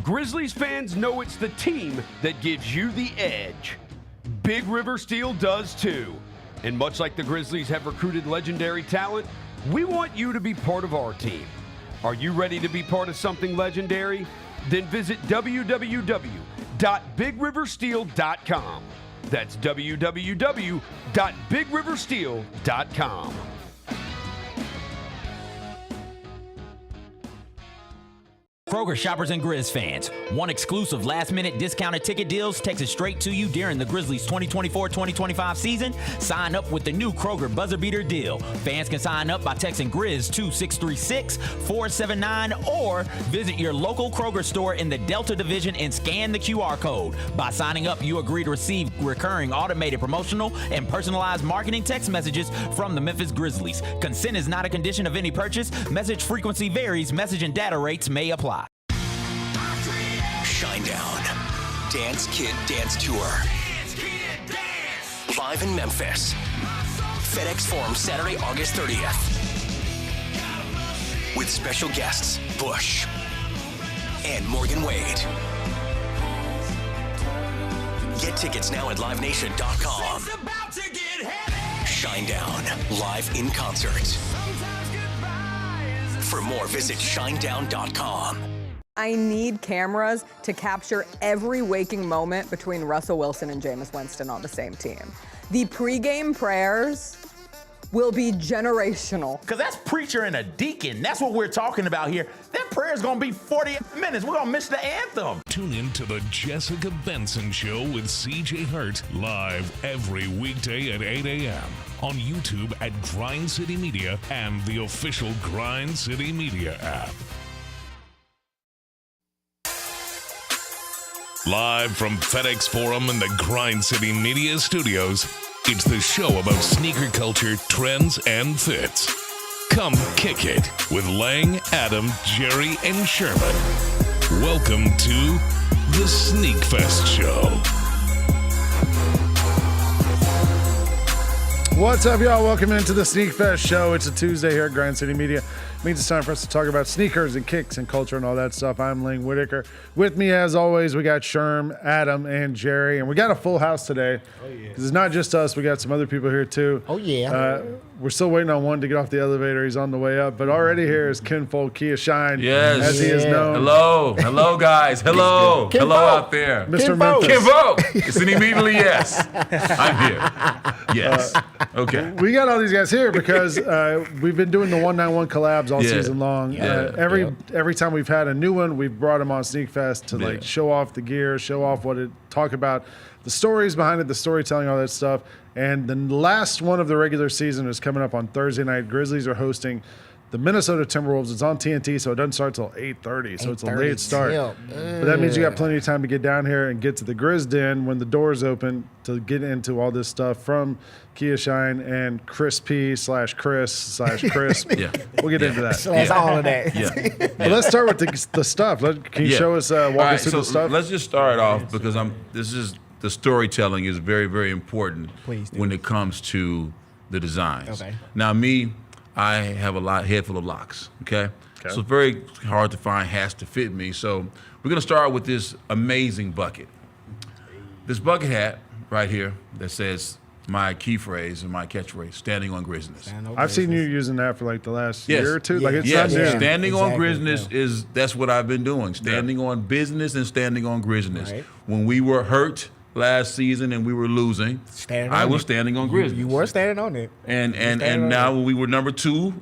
Grizzlies fans know it's the team that gives you the edge. Big River Steel does too. And much like the Grizzlies have recruited legendary talent, we want you to be part of our team. Are you ready to be part of something legendary? Then visit www.bigriversteel.com. That's www.bigriversteel.com. Kroger shoppers and Grizz fans, one exclusive last-minute discounted ticket deals texted straight to you during the Grizzlies 2024-2025 season. Sign up with the new Kroger Buzzer Beater deal. Fans can sign up by texting Grizz to 636-479 or visit your local Kroger store in the Delta Division and scan the QR code. By signing up, you agree to receive recurring automated promotional and personalized marketing text messages from the Memphis Grizzlies. Consent is not a condition of any purchase. Message frequency varies. Message and data rates may apply. Shinedown. Dance Kid Dance Tour. Live in Memphis. FedEx Forum, Saturday, August 30th. With special guests, Bush and Morgan Wade. Get tickets now at livenation.com. Shinedown, live in concert. For more, visit shinedown.com. I need cameras to capture every waking moment between Russell Wilson and Jameis Winston on the same team. The pregame prayers will be generational. Because that's preacher and a deacon. That's what we're talking about here. That prayer's going to be 40 minutes. We're going to miss the anthem. Tune in to the Jessica Benson Show with CJ Hurt live every weekday at 8 a.m. on YouTube at Grind City Media and the official Grind City Media app. Live from FedEx Forum and the Grind City Media Studios, it's the show about sneaker culture, trends, and fits. Come kick it with Lang, Adam, Jerry, and Sherman. Welcome to the Sneakfest Show. What's up, y'all? Welcome into the Sneakfest Show. It's a Tuesday here at Grind City Media. It means it's time for us to talk about sneakers and kicks and culture and all that stuff. I'm Lang Whitaker. With me, as always, we got Sherm, Adam, and Jerry. And we got a full house today. Oh, yeah. Because it's not just us. We got some other people here, too. Oh, yeah. We're still waiting on one to get off the elevator. He's on the way up. But already here is Kinfold Kia Shine. Yes. As he is known. Hello. Hello, guys. Hello. Hello out there. Mr. Memphis. Kinfold. It's an immediately yes. I'm here. Yes. Okay. We got all these guys here because we've been doing the 191 collabs all season long. Every time we've had a new one, we've brought them on Sneakfest to like show off the gear, show off what it, talk about the stories behind it, the storytelling, all that stuff. And the last one of the regular season is coming up on Thursday night. Grizzlies are hosting the Minnesota Timberwolves. It's on TNT, so it doesn't start till 8:30. So it's a late start. But that means you got plenty of time to get down here and get to the Grizz Den when the doors open to get into all this stuff from Kia Shine and Chris P/Chris/Chris. We'll get into that. That's all of that. Well, let's start with the stuff. Can you show us, walk us through the stuff? Let's just start off because the storytelling is very, very important when it comes to the designs. Okay. Now, I have a head full of locks, okay? So it's very hard to find hats to fit me. So we're gonna start with this amazing bucket. This bucket hat right here that says my key phrase and my catchphrase, standing on Grizzlies. I've seen you using that for like the last year or two. Like it's not new. Standing on Grizzlies that's what I've been doing. Standing on business and standing on Grizzlies. Right. When we were hurt last season and we were losing, I was standing on Grizzlies. You were standing on it. And now when we were number 2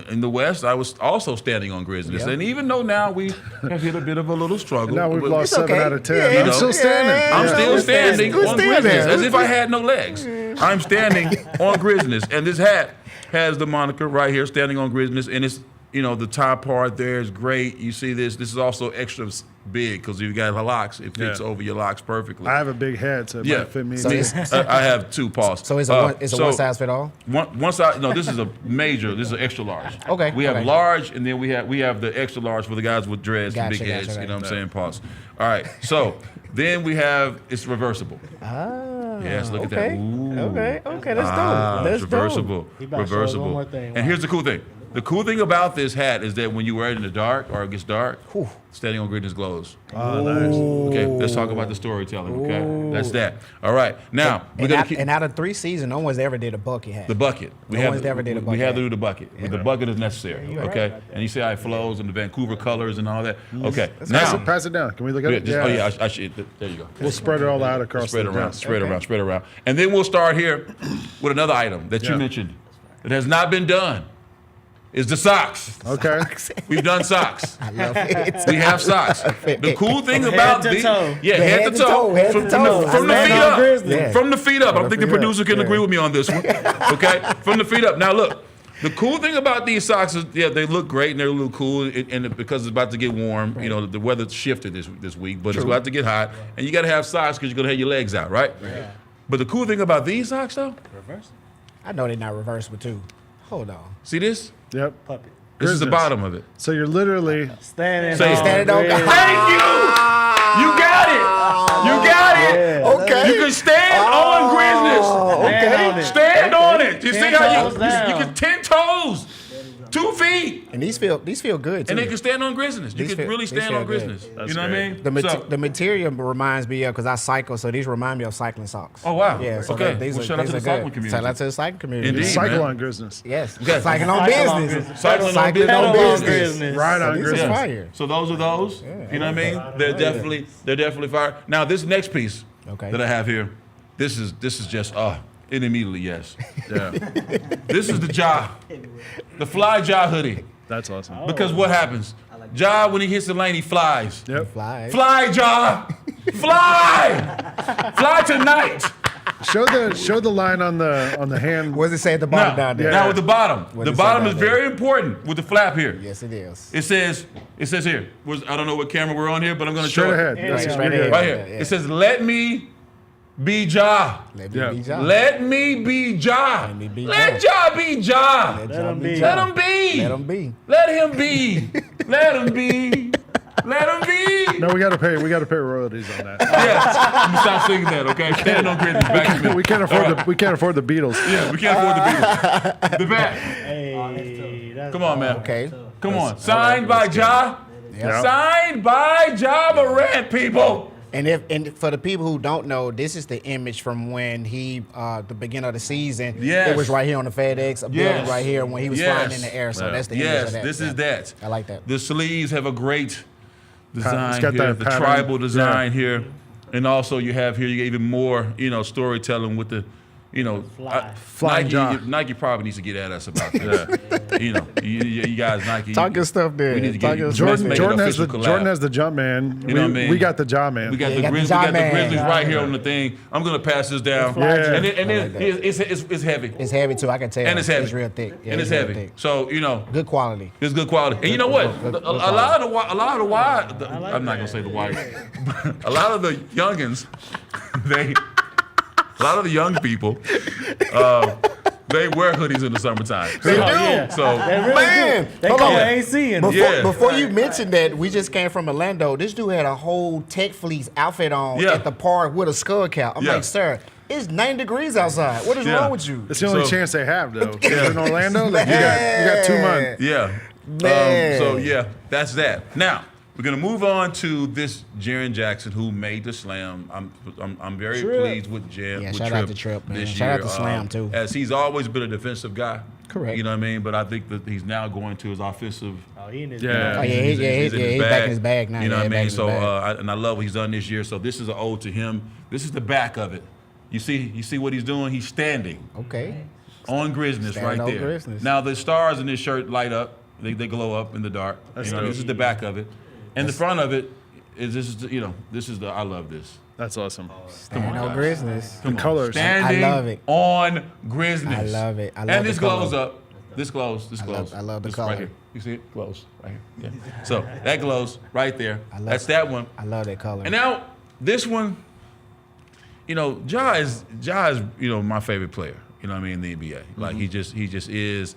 in the West, I was also standing on Grizzlies. And even though now we have hit a bit of a little struggle. Now we've lost 7 out of 10. I'm still standing. I'm still standing on Grizzlies as if I had no legs. I'm standing on Grizzlies. And this hat has the moniker right here, standing on Grizzlies. And it's, the top part there is great. You see this. This is also extra big because you've got locks. It fits over your locks perfectly. I have a big head, so it might fit me. So I have 2 paws. So it's a one size fit all? One size. No, this is a major. This is an extra large. Okay. We have large, and then we have the extra large for the guys with dreads and big heads. You know what I'm saying? Paws. All right. So then we have it's reversible. Yes. Look at that. Ooh. Okay. That's dope. That's reversible. Dope. Reversible. And here's the cool thing. The cool thing about this hat is that when you wear it in the dark or it gets dark, standing on greatness glows. Oh, nice. Okay, let's talk about the storytelling. Okay, that's that. All right, now we're gonna keep. And out of 3 seasons, no one's ever did a bucket hat. The bucket. No one's ever did a bucket. We have to do the bucket. But the bucket is necessary. Okay, and you see how it flows and the Vancouver colors and all that. Okay, now Pass it down. Can we look at it? Oh yeah, I should. There you go. We'll spread it all out across Spread the around, desk. spread around, spread around. And then we'll start here with another item that you mentioned that has not been done. Is the socks. Okay. We've done socks. I love it. We have socks. The cool thing about to these, toe. head to toe, from the feet up. Yeah. From the feet up. I don't think the feet up. producer can agree with me on this one. Okay, from the feet up. Now look, the cool thing about these socks is, they look great and they're a little cool, and because it's about to get warm. You know, the weather shifted this week, but it's about to get hot, and you got to have socks because you're gonna have your legs out, right? Yeah. But the cool thing about these socks, though, I know they're not reversible too. Hold on. see this? Yep. Puppy. This is the Grizzlies. bottom of it. So you're literally Standing Say it. on. Standing on. Grizzlies. Thank you. You got it. You got it. Okay. You can stand on Grizzlies. Stand on it. Stand on it. You see 10 how toes you down. can 10 toes, 2 feet, And these feel good too. and they can stand on Grizzlies. You These can feel- really these stand feel on good. Grizzlies. That's You know great. what I mean? The material reminds me of, because I cycle, so these remind me of cycling socks. Oh, wow. Yeah. So Okay. these Well, are, shout out these to are the good. cycling community. Shout out to the cycling community. Indeed. cycle man. on Grizzlies. Yes. Okay. Cycling on Cycle on business. business. Cycling on Cycling business. on Pedal business. Right on These are Grizzlies. fire. So those are those. You know what I mean? They're definitely fire. Now this next piece that I have here, this is just it immediately yes. Yeah. This is the the fly Ja hoodie. That's awesome. Because what happens? Ja, when he hits the lane, he flies. Yep. Fly. Fly, Ja! Fly! Fly tonight! Show the line on the hand. What does it say at the bottom down there? Now with the bottom. What The does it say bottom down is there? very important with the flap here. Yes, it is. It says here. I don't know what camera we're on here, but I'm going to Straight show ahead. it. Yes, Right you're good. ahead. Right here. Yeah. It says, let me be Ja. Let me Yeah. be Ja. Let me be Ja. Let me be Let Ja. Ja be Ja. Let him be. Let him be. Let 'em be. Let him be. Let him be. Let him be. No, we got to pay royalties on that. Yeah. You stop singing that, okay? Standing on Grizzlies. Back to me. we can't afford the Beatles. Yeah, we can't afford the Beatles. The back. Hey, that's Come on, man. Okay. Come on. Signed by Ja. Yeah. Signed by Ja Morant, people. And for the people who don't know, this is the image from when he the beginning of the season. Yes. It was right here on the FedEx, a building Yes. right here when he was Yes. flying in the air. So that's the image Yes, of that. this is Yeah. that. I like that. The sleeves have a great design It's got here, that the pattern. tribal design here. And also you have here, you get even more, storytelling with the, Flying Ja. Nike probably needs to get at us about this. You guys, Nike. Talk your stuff there. We need to Talk get your let's stuff. make Jordan an has official collab. Jordan has the jump man. You know what I mean? We got the Ja man. We got the got the Grizzlies. Ja We got the man. Grizzlies right here on the thing. I'm gonna pass this down. Yeah. And then I like that. it's heavy. It's heavy too. I can tell. And it's heavy. It's real thick. Yeah, And it's real heavy. thick. So Good quality. it's good quality. And you know what? Good A lot of the wide. I'm not gonna say the white. A lot of the youngins, a lot of the young people, they wear hoodies in the summertime. They do. yeah. So They really Man, do. They hold call on. it AC in Yeah. Before you mentioned that, we just came from Orlando. This dude had a whole Tech Fleece outfit on Yeah. at the park with a skull cap. I'm Yeah. like, sir, it's 90 degrees outside. What is Yeah. wrong with you? It's the only So- chance they have though. You're in Orlando, like, you got 2 months. yeah. Man. So yeah, that's that. Now we're gonna move on to this Jaren Jackson who made the slam. I'm very pleased with Jaren. Yeah, with shout out to Tripp, man. this Shout out year, to Slam, too. As he's always been a defensive guy. Correct. You know what I mean? But I think that he's now going to his offensive. Oh, he in his Yeah. Oh, yeah, he's back in his bag now. You know Yeah, what I back mean? in his So, bag. and I love what he's done this year. So this is an ode to him. This is the back of it. You see what he's doing? He's standing Okay. on Grizzlies Standing right on there. Grizzlies. Now the stars in this shirt light up. They glow up in the dark. That's This dope. is the back of it, and the front of it is this is the I love this. That's awesome. Standing on Grizzlies. The colors. Standing I love it. on Grizzlies. I love it. I love and the this glows color. up. This glows. This glows. I love the this color. Right here. You see it? Glows right here. Yeah. So that glows right there. That's it. that one. I love that color. And now this one, Ja is my favorite player. You know what I mean, in the NBA. Like he just is.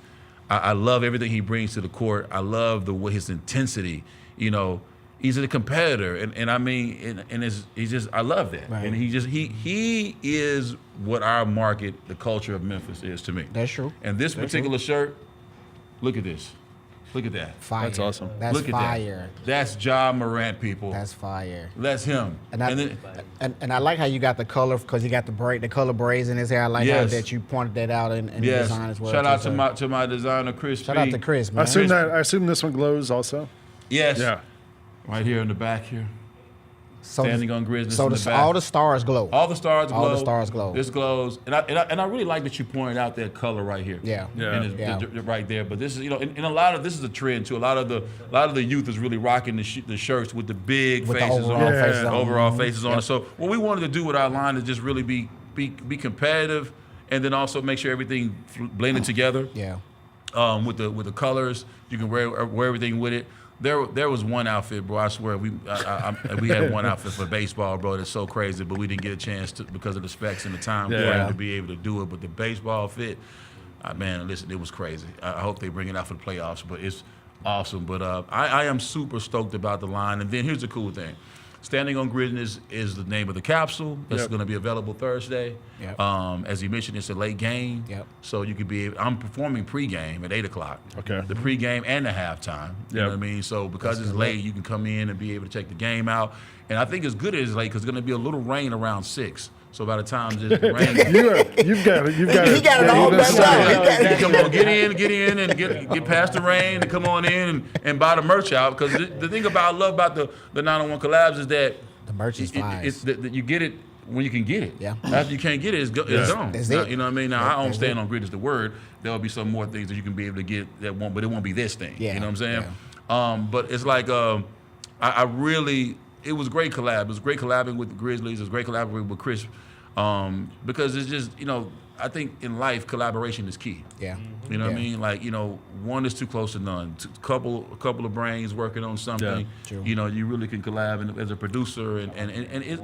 I love everything he brings to the court. I love the way his intensity. He's a competitor, and I mean, and he's just I love that. Right. And he is what our market, the culture of Memphis is to me. That's true. And this particular shirt, Look at this. Look at that. Fire. That's awesome. That's Look at fire. that. That's Ja Morant, people. That's fire. That's him. And I like how you got the color because you got the color braids in his hair. I like how that you pointed that out in the design as well. Shout out to my designer, Chris. Shout out to Chris, man. I assume this one glows also. Yes. Yeah. Right here in the back here. Standing on Grizzlies. So all the stars glow. All the stars glow. All the stars glow. This glows, and I really like that you pointed out that color right here. Yeah. And right there. But this is and a lot of this is a trend too. A lot of the youth is really rocking the shirts with the big faces on, overall faces on it. So what we wanted to do with our line is just really be competitive, and then also make sure everything blended together. Yeah. With the colors, you can wear everything with it. There was one outfit, bro. I swear we had one outfit for baseball, bro. That's so crazy, but we didn't get a chance to because of the specs and the time to be able to do it. But the baseball fit, man, listen, it was crazy. I hope they bring it out for the playoffs, but it's awesome. But I am super stoked about the line. And then here's the cool thing. Standing on Gridness is the name of the capsule. That's going to be available Thursday. Yep. As you mentioned, it's a late game. Yep. So you could be. I'm performing pregame at 8 o'clock. Okay. The pregame and the halftime. You know what I mean? So because it's late, you can come in and be able to check the game out. And I think it's good it's late because it's going to be a little rain around 6. So by the time it's rain, you've got it. He got it all back out. Come on, get in, and get past the rain, and come on in and buy the merch out. Because the thing I love about the 901 collabs is that the merch is fine. It's that you get it when you can get it. Yeah. After you can't get it, it's gone. That's Now, it. you know what I mean? Now I don't stand on grid as the word. There will be some more things that you can be able to get but it won't be this thing. Yeah. You know what I'm saying? But it's like I really. It was great collab. It was great collabing with the Grizzlies. It was great collabing with Chris, because it's just I think in life collaboration is key. Yeah. You know what I mean? Like one is too close to none. A couple of brains working on something. True. You really can collab as a producer and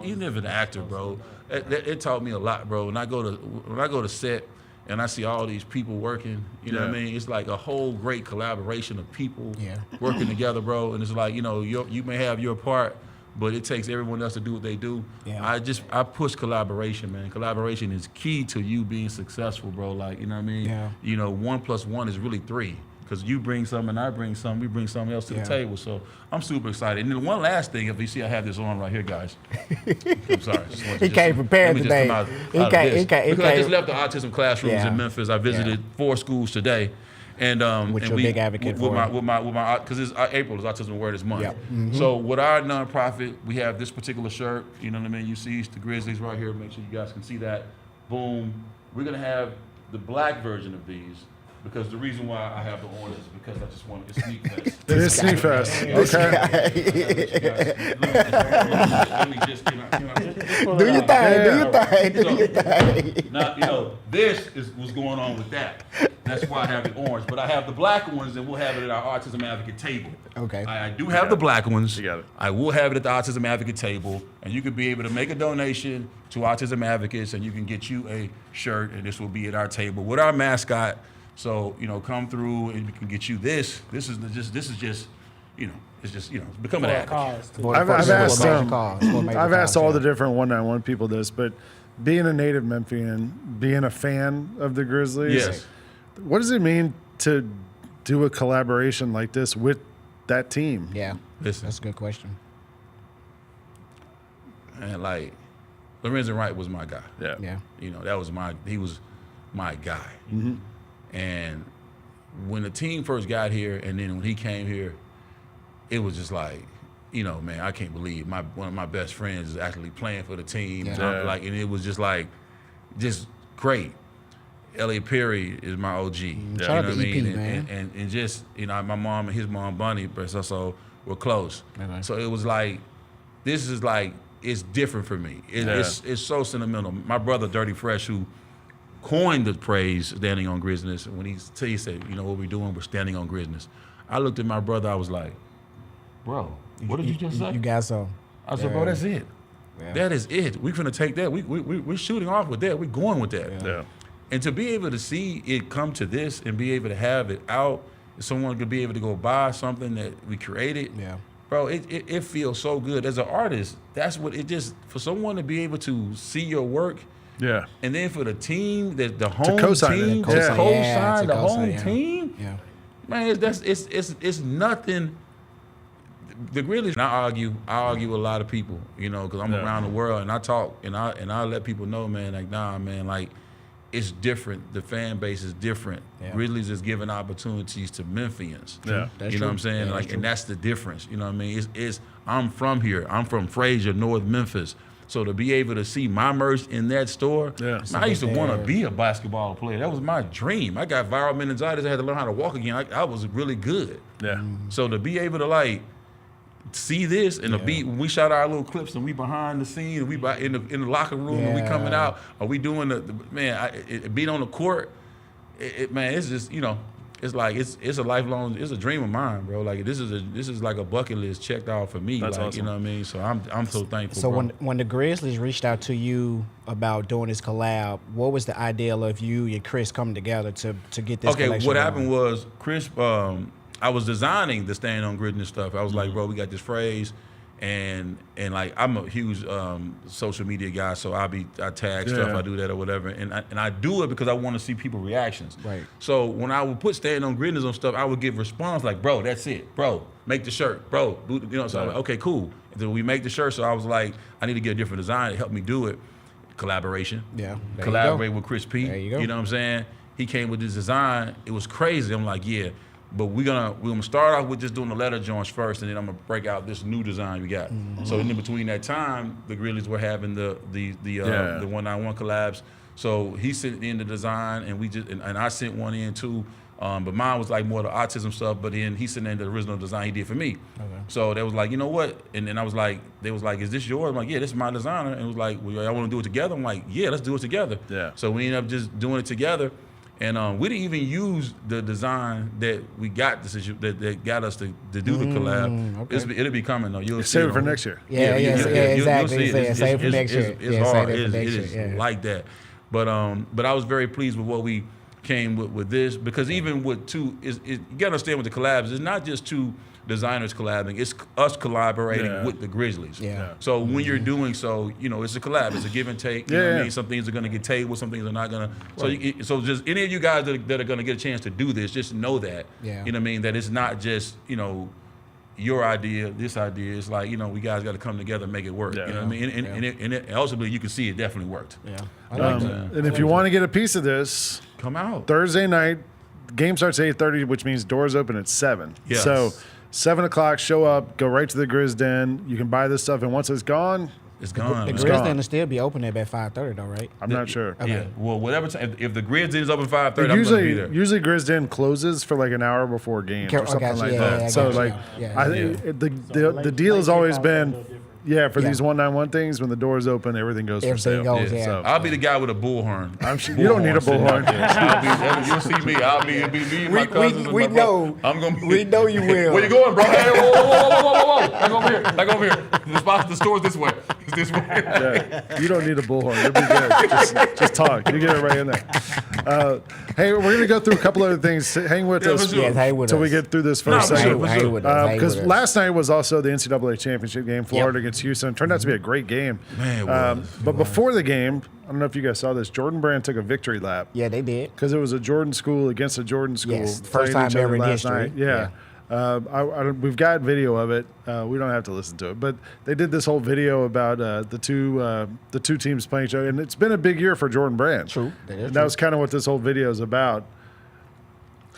even as an actor, bro. It taught me a lot, bro. When I go to set and I see all these people working, you know what I mean? It's like a whole great collaboration of people working together, bro. And it's like you may have your part, but it takes everyone else to do what they do. Yeah. I push collaboration, man. Collaboration is key to you being successful, bro. Like, you know what I mean? Yeah. 1 + 1 is really 3. Because you bring something and I bring something, we bring something else to the table. So I'm super excited. And then one last thing, if you see I have this on right here, guys. I'm sorry. He came prepared today. Because I just left the autism classrooms in Memphis. I visited 4 schools today. And big advocate with my because April is Autism Awareness Month. Yep. Mm-hmm. So with our nonprofit, we have this particular shirt. You know what I mean? You see the Grizzlies right here. Make sure you guys can see that. Boom. We're gonna have the black version of these because the reason why I have the orange is because I just wanted to Sneakfest. It is Sneakfest. Let me just do your thing. Now this is what's going on with that. That's why I have the orange, but I have the black ones, and we'll have it at our Autism Advocate table. Okay. I do have the black ones. You got it. I will have it at the Autism Advocate table, and you could be able to make a donation to Autism Advocates, and you can get you a shirt, and this will be at our table with our mascot. So come through, and we can get you this. This is just become an advocate. I've asked all the different 191 people this, but being a native Memphian, being a fan of the Grizzlies, what does it mean to do a collaboration like this with that team? Yeah, listen, that's a good question. And like, Lorenzen Wright was my guy. Yeah. He was my guy. Mm-hmm. And when the team first got here, and then when he came here, it was just like, man, I can't believe one of my best friends is actually playing for the team. Yeah. And it was just like, just great. Elliot Perry is my OG. Shout You know out what to I mean? EP, man. And just, my mom and his mom, Bunny, so we're close. Okay. So it was like, this is like, it's different for me. It's so sentimental. My brother, Dirty Fresh, who coined the phrase standing on Grizzness, when he said, what we're doing, we're standing on Grizzness. I looked at my brother, I was like, bro, what did you just say? You got so. I said, bro, that's it. Yeah. That is it. We're gonna take that. We're shooting off with that. We're going with that. Yeah. And to be able to see it come to this and be able to have it out, someone could be able to go buy something that we created. Yeah. Bro, it feels so good. As an artist, that's what it just, for someone to be able to see your work, and then for the team, the home co-sign team, it. to co-sign the co-sign, home team. Yeah. Man, it's nothing. The Grizzlies. And I argue with a lot of people, because I'm around the world and I talk and I let people know, man, like, nah, man, like, it's different. The fan base is different. Yeah. Grizzlies is giving opportunities to Memphians. Yeah, you know what I'm saying? Yeah, and that's the difference. You know what I mean? I'm from here. I'm from Frazier, North Memphis. So to be able to see my merch in that store, man, I used to want to be a basketball player. That was my dream. I got viral meningitis. I had to learn how to walk again. I was really good. Yeah. So to be able to like see this and we shot our little clips and we behind the scene and we in the locker room and we coming out. Are we doing being on the court? Man, it's just it's like it's a lifelong, it's a dream of mine, bro. Like this is like a bucket list checked off for me. That's like awesome. You know what I mean? So I'm so thankful. So bro. when the Grizzlies reached out to you about doing this collab, what was the ideal of you and Chris coming together to get this? Okay, what happened was Chris. I was designing the Stand on Grid and stuff. I was like, bro, we got this phrase, and like I'm a huge social media guy, so I tag stuff, I do that or whatever, and I do it because I want to see people reactions. Right. So when I would put Stand on Grid on stuff, I would get response like, bro, that's it, bro, make the shirt, bro, So I'm like, okay, cool. And then we make the shirt. So I was like, I need to get a different design to help me do it. Collaboration. Yeah. Collaborate with Chris P. There you go. You know what I'm saying? He came with this design. It was crazy. I'm like, yeah. But we're gonna start off with just doing the letter joints first, and then I'm gonna break out this new design we got. Mm-hmm. So in between that time, the Grizzlies were having the 191 collabs. So he sent in the design, and we just and I sent one in too. But mine was like more the autism stuff. But then he sent in the original design he did for me. Okay. So they was like, you know what? And then I was like, they was like, is this yours? I'm like, yeah, this is my designer. And it was like, well, y'all want to do it together? I'm like, yeah, let's do it together. Yeah. So we ended up just doing it together. And we didn't even use the design that we got that got us to do the collab. Okay. It'll be coming though. You'll save it for next year. Exactly. Save it for next year. It's hard. It is like that. But I was very pleased with what we came with this, because even with you gotta understand with the collabs, it's not just two designers collabing, it's us collaborating with the Grizzlies. Yeah. So when you're doing so, it's a collab, it's a give and take. You know what I mean? Some things are gonna get tabled, some things are not gonna. Right. So just any of you guys that are gonna get a chance to do this, just know that. Yeah. You know what I mean? That it's not just your idea, this idea. It's like we guys got to come together and make it work. Yeah. You know what I mean? And it ultimately you can see it definitely worked. Yeah. I like that. And if you want to get a piece of this, come out Thursday night. Game starts at 8:30, which means doors open at 7. Yes. So 7 o'clock, show up, go right to the Grizz Den. You can buy this stuff, and once it's gone, it's gone. The Grizz Den will still be open at 5:30 though, right? I'm not sure. Okay. Yeah. Well, whatever time. If the Grizz Den is open 5:30, I'm gonna be there. Usually Grizz Den closes for like an hour before games or something like that. Yeah, so like, I think the deal has always been. Yeah, for these 191 things, when the doors open, everything goes for sale. So I'll be the guy with a bullhorn. I'm sure you don't need a bullhorn. You'll see me. I'll be my cousins. We know. We know you will. Where you going, bro? Hey, whoa. Back over here. The store's this way. It's this way. Yeah, you don't need a bullhorn. You'll be good. Just talk. You get it right in there. Hey, we're going to go through a couple other things. Hang with us until we get through this first segment. Because last night was also the NCAA championship game, Florida against Houston. It turned out to be a great game. Man, but before the game, I don't know if you guys saw this, Jordan Brand took a victory lap. Yeah, they did. Because it was a Jordan school against a Jordan school. Yes, first time ever in history. Yeah. We've got video of it. We don't have to listen to it, but they did this whole video about the two teams playing each other, and it's been a big year for Jordan Brand. True. That was kind of what this whole video is about.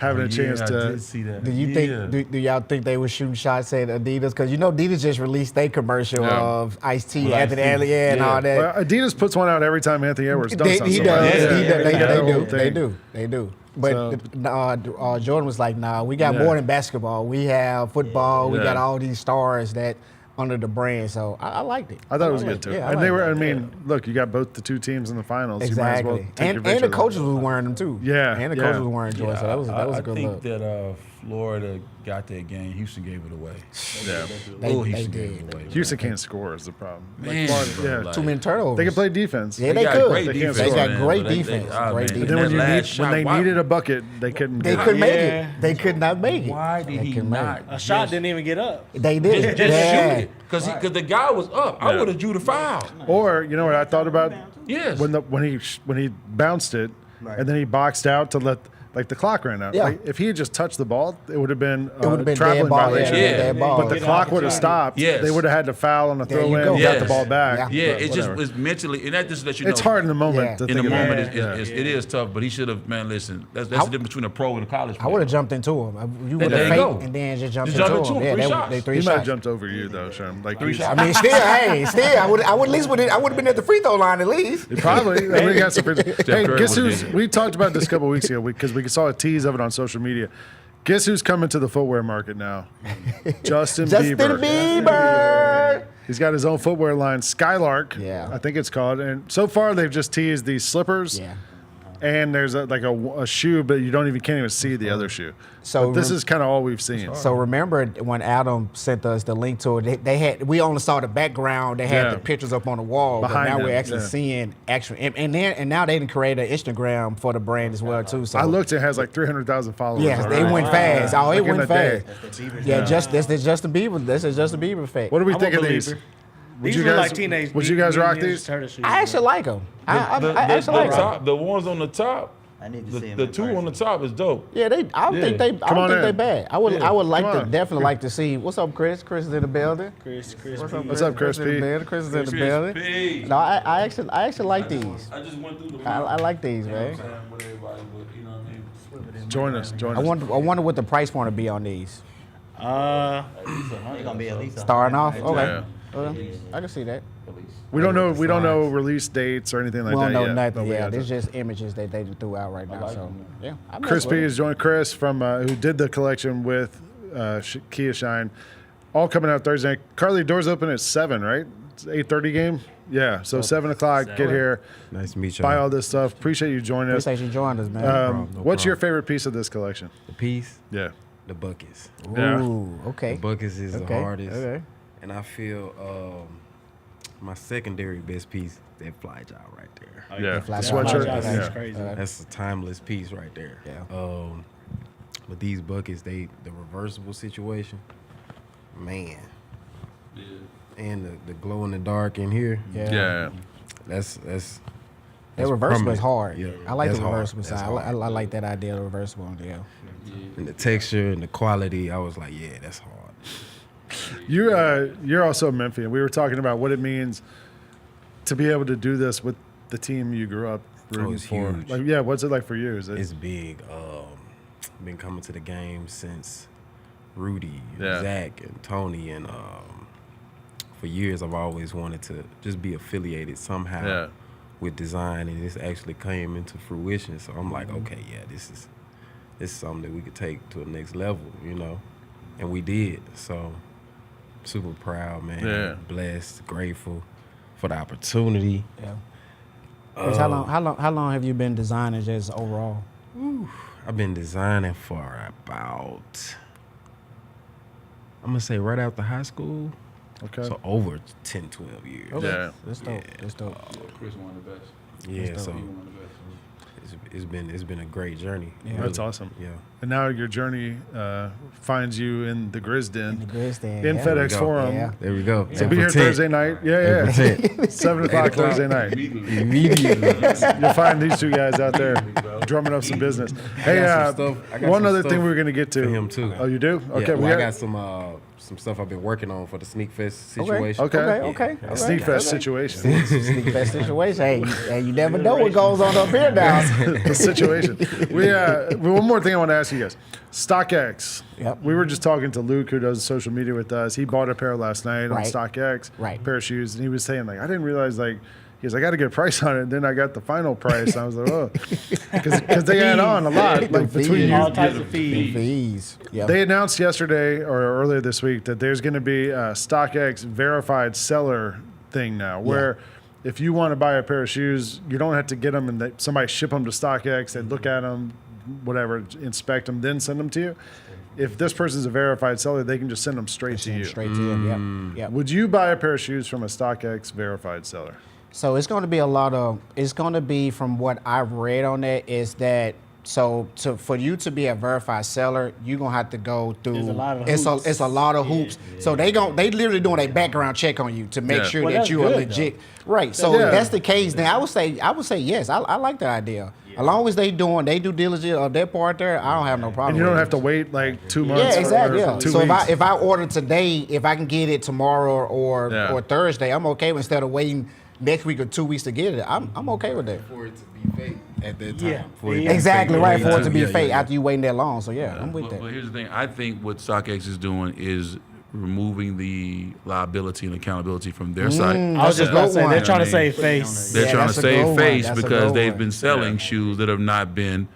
Having a chance to. I did see that. Do you think? Do y'all think they were shooting shots at Adidas? Because Adidas just released their commercial of Ice-T, Anthony Edwards, and all that. Well, Adidas puts one out every time Anthony Edwards does something. He does. They do. But Jordan was like, nah, we got more than basketball. We have football. We got all these stars that under the brand. So I liked it. I thought it was good too. Yeah, and they were. I mean, look, you got both the two teams in the finals. Exactly. You might as well take your and the coaches was wearing them too. Yeah. And the coaches was wearing Jordan. So that was a good look. I think that Florida got that game. Houston gave it away. Yeah. Houston gave it away. Houston can't score is the problem. Man, Florida, too many turnovers. They can play defense. Yeah, they could. They got great defense. And then when they needed a bucket, they couldn't. They couldn't make it. They could not make it. Why did he not? A shot didn't even get up. They did. Just shoot it. Because the guy was up. I would have drew the foul. Or you know what I thought about? Yes. When he bounced it, and then he boxed out to let. like the clock ran out. Yeah. Like, if he had just touched the ball, it would have been dead traveling ball. violation. Yeah, dead ball. But the clock would have stopped. Yes. They would have had to foul on the There you throw in, go. got Yes. the ball back. Yeah, but it just whatever. was mentally, and that just lets you know. It's hard in the moment. Yeah. To In the think about moment, it. it is tough, but he should have, man, listen, that's the difference between a pro and a college I player. would have jumped into him. You would There have you go. faked and then just jumped Just jump into into him. him. Yeah, Three shots. they He three might have shots. jumped over you though, Sherm. Like Three he's- shots. I mean, still, I would at least I would have been at the free throw line at least. Probably. We got some pictures. Hey, Curry guess would've who's? been. We talked about this a couple weeks ago because we saw a tease of it on social media. Guess who's coming to the footwear market now? Justin Bieber. He's got his own footwear line, Skylark. Yeah. I think it's called. And so far, they've just teased these slippers. Yeah. And there's a shoe, but you can't even see the other shoe. So But this is kind of all we've seen. So remember when Adam sent us the link to it, we only saw the background. They had Yeah. the pictures up on the wall, Behind but now them, we're actually yeah. seeing actual. And now they didn't create an Instagram for the brand as well too. So I looked, it has like 300,000 followers. Yes, they already. went fast. Oh, it Like in went a day. fast. Yeah, this is Justin Bieber. This is Justin Bieber effect. What do we I'm think a of these? believer. Would These you look guys, like teenage. would you guys rock Mutant Ninja these? Turtle shoes. I actually like them. I actually like them. The ones on the top, I need to see him the in two person. on the top is dope. Yeah, I don't think they bad. I would like Come to on. definitely like to see. What's up, Chris? Chris is in the building. Chris What's up, Chris Chris is in the P? building. Chris is in the Chris building. P. No, I actually like these. I just went through the I like these, man. with everybody, but you know what I mean? Join us. I wonder what the price point would be on these. They're gonna be at least Starting off, okay. Yeah. Okay. I can see that. We don't know. We don't know release dates or anything like We that don't know yet. nothing. but we Yeah, got there's to- just images that they threw out right now. So yeah, I mess Chris with P it. is joining Chris from who did the collection with Kia Shine. All coming out Thursday. Carly, doors open at 7, right? It's 8:30 game. Yeah, so 7 o'clock. Get here. Nice to meet you. Buy all this stuff. Appreciate you joining us. Appreciate you joining us, man. What's your favorite piece of this collection? The piece, Yeah. the buckets. Yeah. Ooh, okay. The buckets is the Okay, hardest. okay. And I feel my secondary best piece, that fly job right there. Yeah. fly The job. sweatshirt. That's Yeah. crazy. That's a timeless piece right there. Yeah. But these buckets, the reversible situation, man. And the glow in the dark in here. Yeah. Yeah. That's That reversible is permanent. hard. Yeah, I like that's the hard. reversible That's side. I like that idea of the reversible on the L. And the texture and the quality, I was like, yeah, that's hard. You're also a Memphian. We were talking about what it means to be able to do this with the team you grew up rooting it's for. huge. Like, yeah, what's it like for you? Is it? It's big. Been coming to the game since Rudy, and Yeah. Zach, and Tony, and for years I've always wanted to just be affiliated somehow Yeah. with design, and this actually came into fruition. So I'm like, okay, yeah, this is something that we could take to the next level, you know, and we did. So super proud, man. Yeah. Blessed, grateful for the opportunity. Yeah. Chris, how long have you been designing just overall? I've been designing for about, I'm gonna say right after high school. Okay. So over 10, 12 years. Okay. Yeah. That's dope. That's dope. Chris one of the best. Yeah, so He one of the best. it's been a great journey. Yeah. That's awesome. Yeah. And now your journey finds you in the Grizz Den. The Grizz Den, In yeah. FedEx There we go. Forum. Yeah. There we go. So be here Thursday night. Yeah. 7 o'clock Thursday night. Immediately. You'll find these two guys out there drumming up some business. Hey, got some stuff- I got one some other stuff thing we were going to get to. for him, too. Oh, you do? Okay. Yeah, we well, I got got some stuff I've been working on for the Sneakfest situation. Okay. Okay. a Sneakfest situation. Sneakfest situation. Hey, you never know what goes on up here now. The situation. One more thing I want to ask you guys. StockX. Yep. We were just talking to Luke, who does social media with us. He bought a pair last night on Right. StockX. Right. Pair of shoes, and he was saying like, I didn't realize like. He goes, I got to get a price on it. And then I got the final price. And I was like, oh, because they add on a lot. Like between All you, types of fees. Fees. Yeah. they announced yesterday or earlier this week that there's going to be a StockX verified seller thing now, where if you want to buy a pair of shoes, you don't have to get them and somebody ship them to StockX. They look at them, whatever, inspect them, then send them to you. If this person's a verified seller, they can just send them straight to you. Straight to him. Yep. Would you buy a pair of shoes from a StockX verified seller? So it's going to be it's going to be, from what I've read on that, is that for you to be a verified seller, you're going to have to go through. There's a lot of it's hoops. a lot of hoops. So they literally doing a background check on you to make Yeah. sure Well, that that's you are good, legit. Right. So Yeah. if that's the case, then I would say yes. I like that idea. As long as they due diligence of their part there, I don't have no problem. And you don't with have to wait like 2 months. Yeah, exactly. Or 2 So weeks. if I order today, if I can get it tomorrow or Thursday, I'm okay instead of waiting next week or 2 weeks to get it. I'm okay with that. For it to be fake at that time. Yeah. Exactly right. For it to be fake after you waiting that long. So I'm with that. But here's the thing. I think what StockX is doing is removing the liability and accountability from their side. I was just about to say, they're trying to save face. They're trying to save face because they've been selling selling shoes that have not been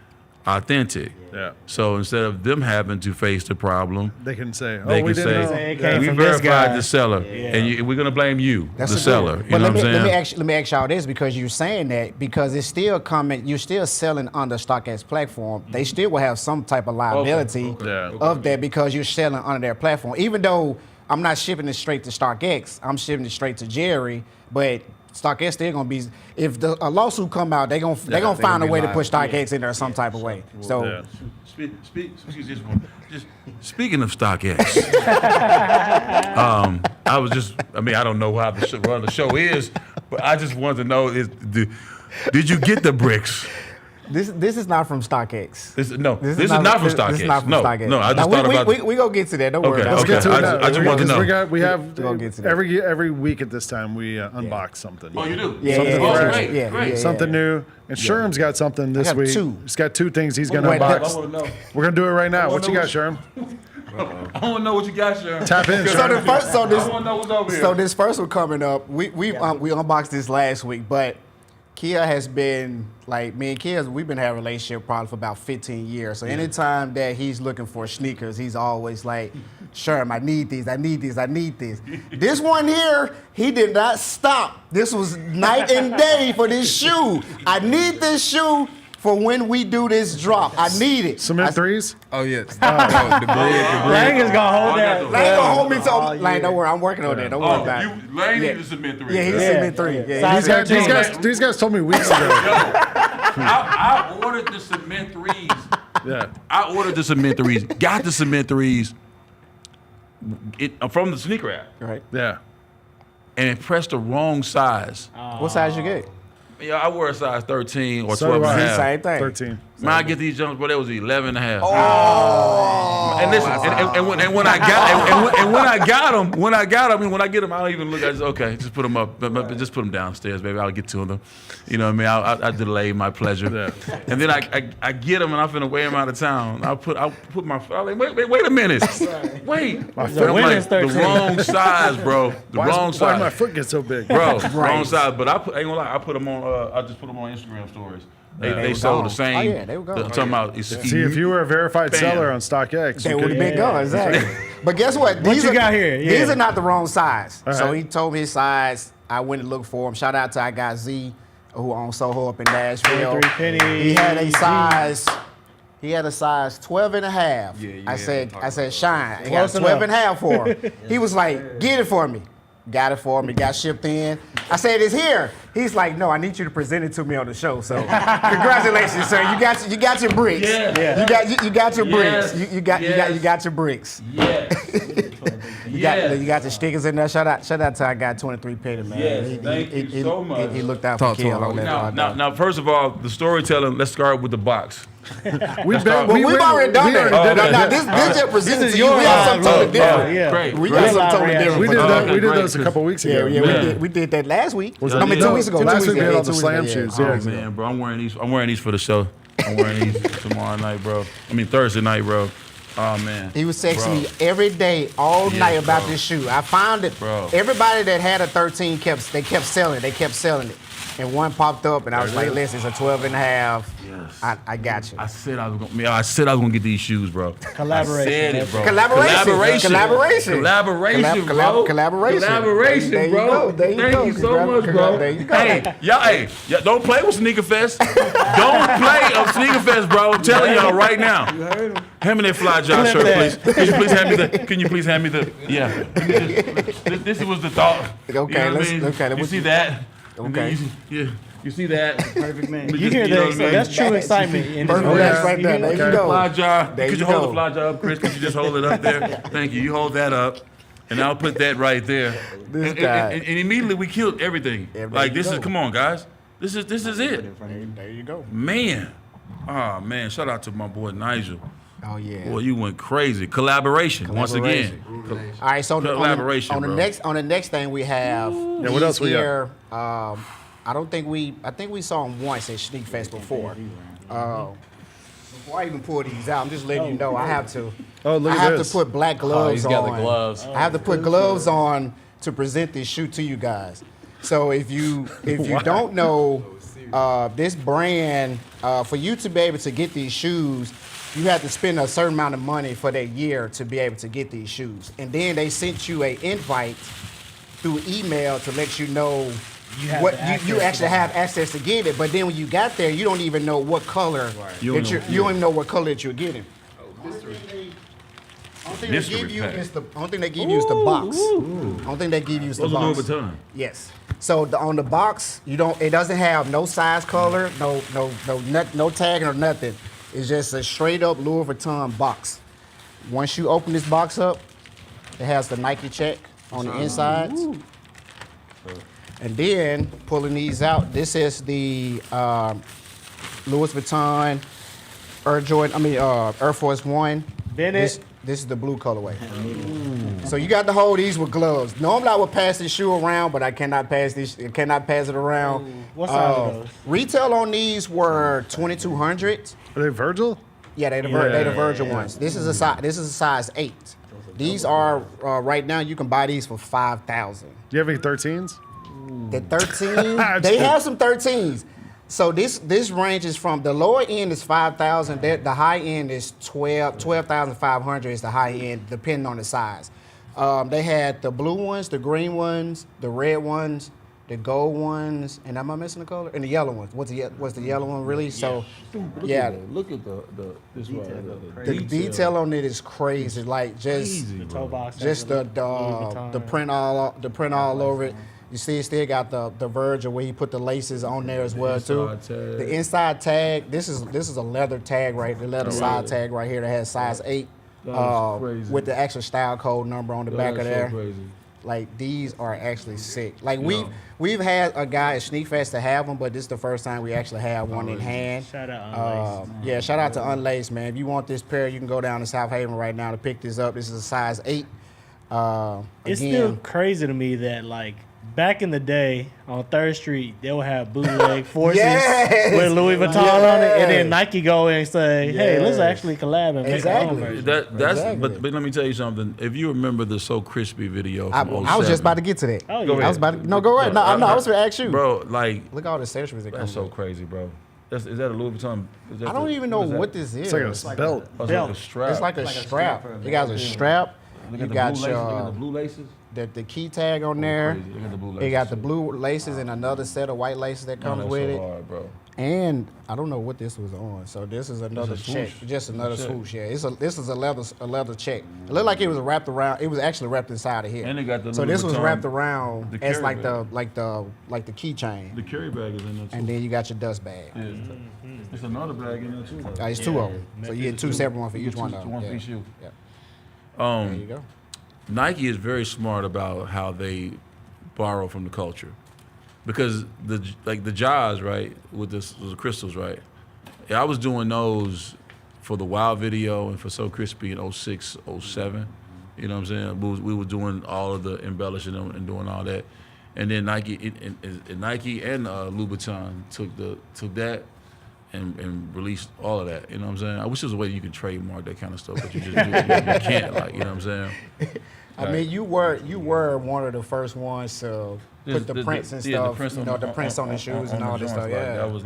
authentic. Yeah. So instead of them having to face the problem, They can say, "Oh, they we can didn't say, know." we verified the seller, and we're going to blame you, the seller. You know what I'm saying? Let me ask y'all this, because you're saying that because it's still coming, you're still selling on the StockX platform. They still will have some type of liability of that because you're selling under their platform. Even though I'm not shipping it straight to StockX, I'm shipping it straight to Jerry, but StockX still gonna be, if a lawsuit come out, they gonna find a way to put StockX in there some type of way. So Speaking of StockX, I don't know how the run of the show is, but I just wanted to know did you get the bricks? This is not from StockX. This is not from StockX. This is not from StockX. No, I just thought about we gonna get to that. Don't worry. Let's get to it. I just want to know. We have every week at this time we unbox something. Oh, you do? Something Great. Something new. And Sherm's got something this week. He's got 2 things he's gonna unbox. We're gonna do it right now. What you got, Sherm? I want to know what you got, Sherm. Tap in, Sherm. I want to know what's over here. So this first one coming up, we unboxed this last week, but Kia has been, like, me and Kia, we've been having a relationship probably for about 15 years. So anytime that he's looking for sneakers, he's always like, Sherm, I need these. This one here, he did not stop. This was night and day for this shoe. I need this shoe for when we do this drop. I need it. Cement threes? Oh, yeah. The bread. Lang is going to hold that. Lang gonna hold me to, Lang, don't worry, I'm working on that. Don't worry about it. Lang needs a cement three. Yeah, he's cement three. Yeah, these guys told me weeks ago. I ordered the cement threes. Yeah. I ordered the cement threes. Got the cement threes from the sneaker app. Right. Yeah. And it pressed the wrong size. What size you get? Yeah, I wear a size 13 or So 12 do and a I. half. Same thing. 13. Man, I get these jumps, but that was 11 and a half. Oh. And listen, and when I got them, when I get them, I don't even look. I just just put them up, just put them downstairs, baby. I'll get to them. You know what I mean? I delay my pleasure. Yeah. And then I get them, and I'm finna wear them out of town. I put my foot. I'm like, wait a minute, wait. My I'm foot like, the wrong size, bro. Wrong size. Why my foot get so big? Bro, wrong size. But ain't gonna lie, I put them on. I just put them on Instagram stories. They sold the same. Oh, yeah, they were gone. I'm talking about. See, if you were a verified seller on StockX, they would have been gone, exactly. But guess what? What you got here? These are not the wrong size. All So right. he told me his size. I went and looked for him. Shout out to our guy Z, who owns Soho up in Nashville. 23 penny. He had a size. He had a size 12 and a half. Yeah, I said, Shine. I got Close 12 and a half for him. He was like, get it for me. Got it for me, got shipped in. I said, it's here. He's like, no, I need you to present it to me on the show. So congratulations, sir. You got your bricks. Yeah. You got your bricks. Yes. You got your bricks. Yes. You got the stickers in there. Shout out to our guy 23 Penny, man. Yes, thank you so much. He looked out Talk for to Kill him. on that. Now, first of all, the storytelling. Let's start with the box. We've already done that. Now, this just presented to you. We have something totally different. Yeah. Great. We got something totally different. We did great, those a couple weeks ago. Yeah, we did that last week. Was I mean, 2 weeks ago. Last week we had all the 2 weeks slam ago, shoes. Oh Yeah. man, bro, I'm wearing these for the show. I'm wearing these tomorrow night, bro. I mean Thursday night, bro. Oh man. He was texting me every day, all night about this shoe. I found it. Bro. Everybody that had a 13 kept selling it. And one popped up, and I was like, listen, it's a 12 and a half. Yes. I got you. I said I was gonna get these shoes, bro. Collaboration. I said it, bro. Collaboration. Collaboration, bro. Collaboration. There you bro. go. There you Thank go. you so much, bro. There you go. Hey, y'all, don't play with Sneakfest. Don't play of Sneakfest, bro. I'm telling y'all right now. You heard him. Hand me that fly job shirt, please. Can you please hand me the? Yeah. This was the thought. Okay, You know what I let's- mean? okay, You let's- see that? Okay. You see that? Perfect man. We You just- hear you know that? what I mean? That's true excitement. In this Perfect room. match right there. There you go. Fly jar. There Could you you hold go. the fly jar up, Chris? Could you just hold it up there? Thank you. You hold that up, and I'll put that right there. This and, guy. and immediately we killed everything. Yeah, there Like you this is, go. come on, guys. This is it. There you go. Man. Oh, man. Shout out to my boy Nigel. Oh, yeah. Boy, you went crazy. Collaboration. Once again. All right, so collaboration, on the next thing we have. what else we got? I think we saw him once at Sneakfest before. Before I even pull these out, I'm just letting you know I have to. Oh, look I at have this. to put black gloves on. He's got the gloves. I have to put gloves on to present this shoe to you guys. So if you don't know this brand, for you to be able to get these shoes, you have to spend a certain amount of money for that year to be able to get these shoes. And then they sent you an invite through email to let you know you actually have access to get it. But then when you got there, you don't even know what color you don't even know what color that you're getting. Only thing they give you is the box. Only thing they give you is the box. Those are Vuitton. Yes. So on the box, it doesn't have no size color, no tagging or nothing. It's just a straight up Louis Vuitton box. Once you open this box up, it has the Nike check on the inside. And then pulling these out, this is the Louis Vuitton Air Force One. Bennett. This is the blue colorway. So you got to hold these with gloves. Normally I would pass this shoe around, but I cannot pass it around. What size are those? Retail on these were 2,200. Are they Virgil? Yeah, they the Virgil ones. This is a size 8. These are right now you can buy these for 5,000. Do you have any 13s? The 13, they have some 13s. So this ranges from the lower end is 5,000. The high end is 12,500 is the high end, depending on the size. They had the blue ones, the green ones, the red ones, the gold ones, and am I missing the color? And the yellow ones. Was the yellow one really? So, yeah. Look at this The detail on it is crazy. Like just the print all over it. You see, it still got the Virgil where he put the laces on there as well too. The inside tag. This is a leather tag the leather side tag right here that has size 8 with the extra style code number on the back of there. Like these are actually sick. Like we've had a guy at Sneakfest to have them, but this is the first time we actually have one in hand. Shout out Unlaced. Shout out to Unlaced, man. If you want this pair, you can go down to South Haven right now to pick this up. This is a size 8. It's still crazy to me that back in the day on 3rd Street, they would have bootleg forces with Louis Vuitton on it, and then Nike go in and say, "Hey, let's actually collab and make our own version." But let me tell you something. If you remember the So Crispy video from I was just about to get to that. Oh, yeah. I was about to, go ahead. No, I was going to ask you. Bro, look at all the accessories that come that's so crazy, bro. Is that a Louis Vuitton? I don't even know what this is. It's like a belt. It's like a strap. It's like a strap. You got a strap. You got the blue laces. The key tag on there. It got the blue laces and another set of white laces that comes with it. Hard, bro. And I don't know what this was on. So this is another check, just another swoosh. Yeah, this is a leather check. It looked like it was wrapped around. It was actually wrapped inside of here. And it got the so this was wrapped around as like bag. the keychain. The carry bag is in there too. And then you got your dust bag. Yeah. It's another bag in there too. It's 2 of them. So you get 2 separate ones for each one of them. One piece shoe. Yeah. There you go. Nike is very smart about how they borrow from the culture, because the Jaws, right, with the crystals, right. Yeah, I was doing those for the Wild video and for So Crispy in 06, 07. You know what I'm saying? We were doing all of the embellishing and doing all that, and then Nike and Louboutin took that and released all of that. You know what I'm saying? I wish there was a way you could trademark that kind of stuff, but you can't. You know what I'm saying? I mean, you were one of the first ones to put the prints and stuff. The prints on the shoes and all this stuff. Yeah, that was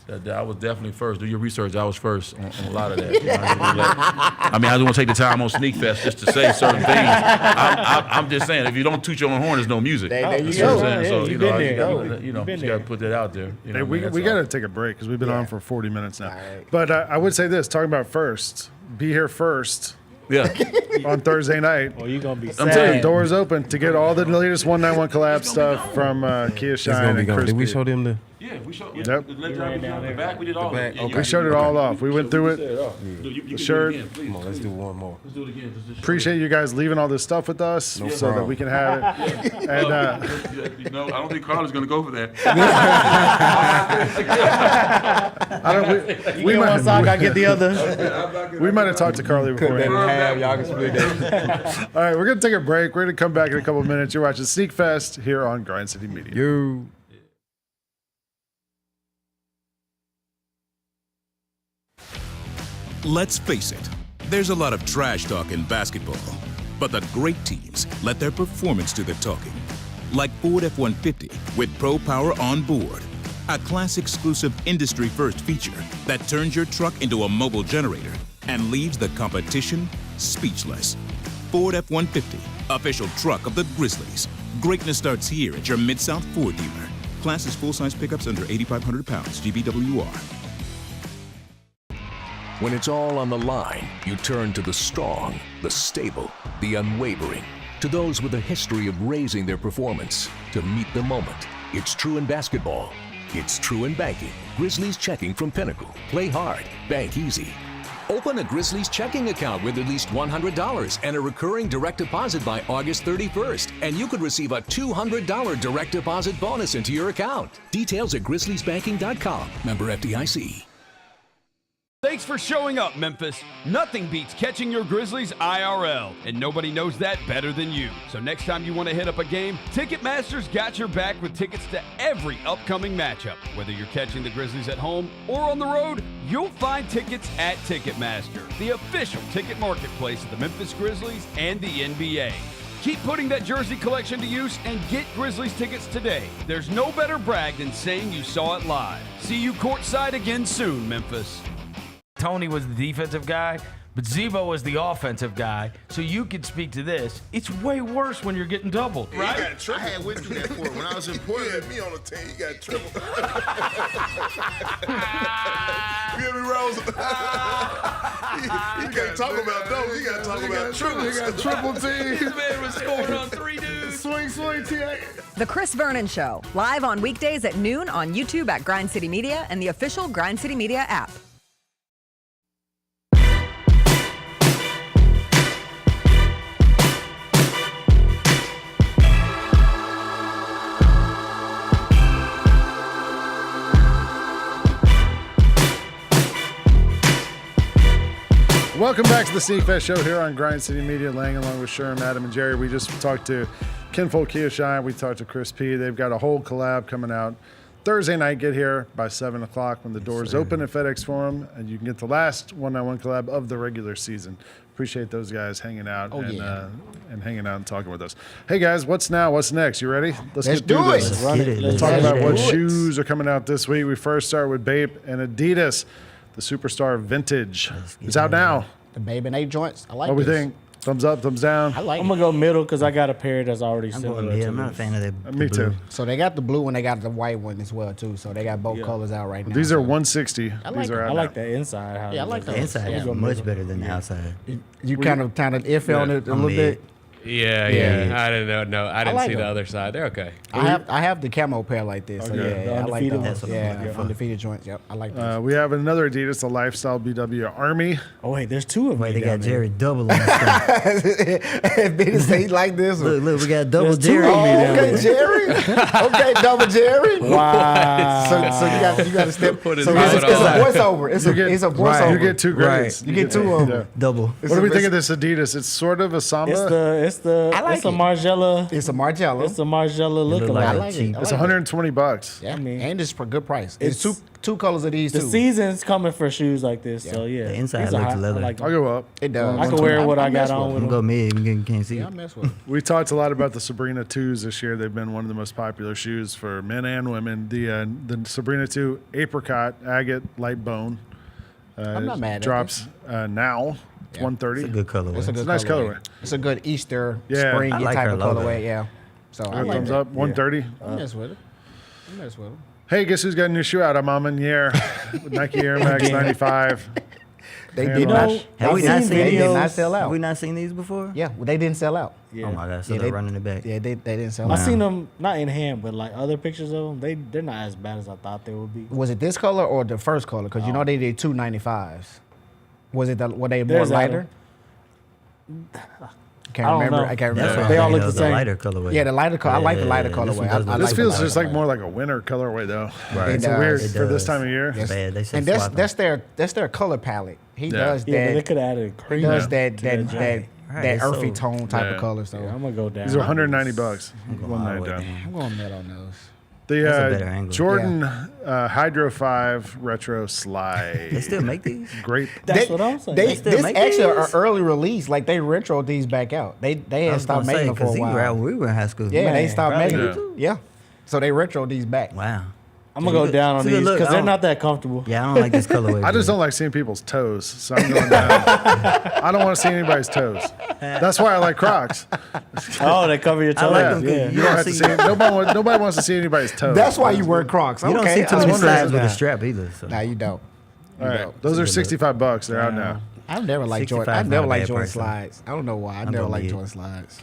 that was definitely first. Do your research. I was first on a lot of that. You know, I just want to take the time on Sneakfest just to say certain things. I'm just saying, if you don't toot your own horn, there's no music. There you go. What I'm saying? So you just got to put that out there. You know, we got to take a break because we've been on for 40 minutes now. Right. But I would say this, talking about first, be here first. Yeah. On Thursday night. Oh, you're going to be sad. I'm telling you, doors open to get all the latest 191 collab stuff from Kia Shine and Crispy. Did we show them the... Yeah, we showed. Yep. The back, we did all of it. We showed it all off. We went through it. The shirt. Come on, let's do one more. Let's do it again. Appreciate you guys leaving all this stuff with us so that we can have it. And no, I don't think Carl is going to go for that. We might gotta get the other. We might have talked to Carly before. Y'all can split that. All right, we're gonna take a break. We're gonna come back in a couple of minutes. You're watching Sneakfest here on Grind City Media. You. Let's face it, there's a lot of trash talk in basketball, but the great teams let their performance do the talking. Like Ford F-150 with Pro Power on board, a class-exclusive industry-first feature that turns your truck into a mobile generator and leaves the competition speechless. Ford F-150, official truck of the Grizzlies. Greatness starts here at your Mid-South Ford dealer. Class is full-size pickups under 8,500 pounds, GBWR. When it's all on the line, you turn to the strong, the stable, the unwavering. To those with a history of raising their performance, to meet the moment. It's true in basketball. It's true in banking. Grizzlies Checking from Pinnacle. Play hard, bank easy. Open a Grizzlies checking account with at least $100 and a recurring direct deposit by August 31st, and you could receive a $200 direct deposit bonus into your account. Details at grizzliesbanking.com. Member FDIC. Thanks for showing up, Memphis. Nothing beats catching your Grizzlies IRL, and nobody knows that better than you. So next time you want to hit up a game, Ticketmaster's got your back with tickets to every upcoming matchup. Whether you're catching the Grizzlies at home or on the road, you'll find tickets at Ticketmaster, the official ticket marketplace of the Memphis Grizzlies and the NBA. Keep putting that jersey collection to use and get Grizzlies tickets today. There's no better brag than saying you saw it live. See you courtside again soon, Memphis. Tony was the defensive guy, but Zebo was the offensive guy. So you could speak to this. It's way worse when you're getting doubled, right? You got triple. I had went through that for when I was in Portland. You had me on the team. You got triple. You hear me, Rose? You can't talk about those. You got to talk about triples. You got triple teams. This man was scoring on 3 dudes. Swing, TA. The Chris Vernon Show, live on weekdays at noon on YouTube at Grind City Media and the official Grind City Media app. Welcome back to the Sneakfest show here on Grind City Media, laying along with Sherm, Adam, and Jerry. We just talked to Kinfolk Kiyoshian. We talked to Chris P. They've got a whole collab coming out Thursday night. Get here by 7 o'clock when the doors open at FedEx Forum, and you can get the last 191 collab of the regular season. Appreciate those guys hanging out and hanging out and talking with us. Hey, guys, what's now? What's next? You ready? Let's get through this. Let's talk about what shoes are coming out this week. We first start with Bape and Adidas. The Superstar Vintage. It's out now. The Babe and A joints. I like What this. we think? Thumbs up, thumbs down? I like I'm going to go middle because I got a pair that's already I'm similar going to I'm not a this. fan of the Me blue. too. So they got the blue and they got the white one as well too. So they got both colors out right now. These are so. 160. I like These are it. out I like now. the inside. How Yeah, I it like looks. The those. inside Yeah. is much better than the outside. You kind of iffy on it a little bit. Yeah. I didn't know. No, I didn't like see the them. other side. They're okay. I have the camo pair like this. So Okay. yeah, I like undefeated those. ones? Yeah, undefeated joints. Yep, I like those. We have another Adidas, the Lifestyle BW Army. Oh, wait, there's two of them. Wait, they got down there. Jerry double on the screen. Big say like this one. Look, we got double There's two Jerry. of me down Okay, there. Jerry. Okay, double Jerry. Wow. So you got to step. Put his So mouth it's a on. voiceover. It's a voiceover. You get two grades. You get two of them. Double. What do we think of this Adidas? It's sort of a Samba. It's a Margiela. It's a Margiela. It's a Margiela look lookalike. like I a like it. cheap. I It's like it. $120. Yeah, I mean, and it's for good price. it's- It's two colors of these The two. season's coming for shoes like this, so yeah. The inside These are looks hot. leather. I like I'll them. go up. It does. I can wear what I got mess on with with I'm them. going mid. You can't see Yeah, I it. mess with it. We talked a lot about the Sabrina 2s this year. They've been one of the most popular shoes for men and women. The Sabrina 2 Apricot Agate Light Bone I'm not mad at drops now. It's Yeah. $130. It's a good colorway. It's a good nice colorway. It's a good Easter, Yeah. spring I like type her of logo. colorway. Yeah. So I like Thumbs that. up. 130. I mess with it. I mess with it. Hey, guess who's got a new shoe out? I'm Amanier with Nike Air Max 95. They Hand did wash. not. Have we not seen They these? did not sell Have out. we not seen these before? Yeah, well, they didn't sell out. Yeah. Oh my gosh, so Yeah, they're they- running it back. Yeah, they didn't sell I out. seen them not in hand, but like other pictures of them. They're not as bad as I thought they would be. Was it this color or the first color? Because you know they did 295s. Was it were they more There's that lighter? I don't know. I can't That's remember. why They I'm all look thinking the of same. lighter colorway. Yeah, the lighter color. I like the lighter Yeah, this colorway. one does look This like feels the just lighter like more like a winter colorway though. Right. It's It weird does. for this It time of year. Yes. Bad. They said and swap 'em. that's their color palette. He Yeah. does Yeah, but they that. could have added He cream. does to that that joint. that earthy tone type Yeah. of color. So Yeah, I'm gonna go down. These are $190. One all night the way down. down. I'm going net on those. That's a The better angle. Jordan Hydro 5 Retro Slide. They still make these? Great. That's what I'm saying. They, still this make actually these? an early release. Like they retroed these back out. They I had was stopped gonna making say, them for a these were out while. when we were in high school. Yeah, they Man, stopped probably. making them. Yeah. So they retroed these back. Wow. I'm gonna go down on See, these look, because I they're don't- not that comfortable. Yeah, I don't like this colorway. I just don't like seeing people's toes, so I'm going down. I don't want to see anybody's toes. That's why I like Crocs. Oh, they cover your toes. I like them 'cause Yeah. You don't have to see. Nobody wants to see anybody's toes. That's why you wear Crocs. You don't Okay, see too I many was slides wondering. with a strap either. So. Nah, you don't. All right, those are $65. They're out now. I've never liked Jordan. 65 I've never not a liked bad Jordan price, though. slides. I don't know why. I I'm never gonna liked leave. Jordan slides.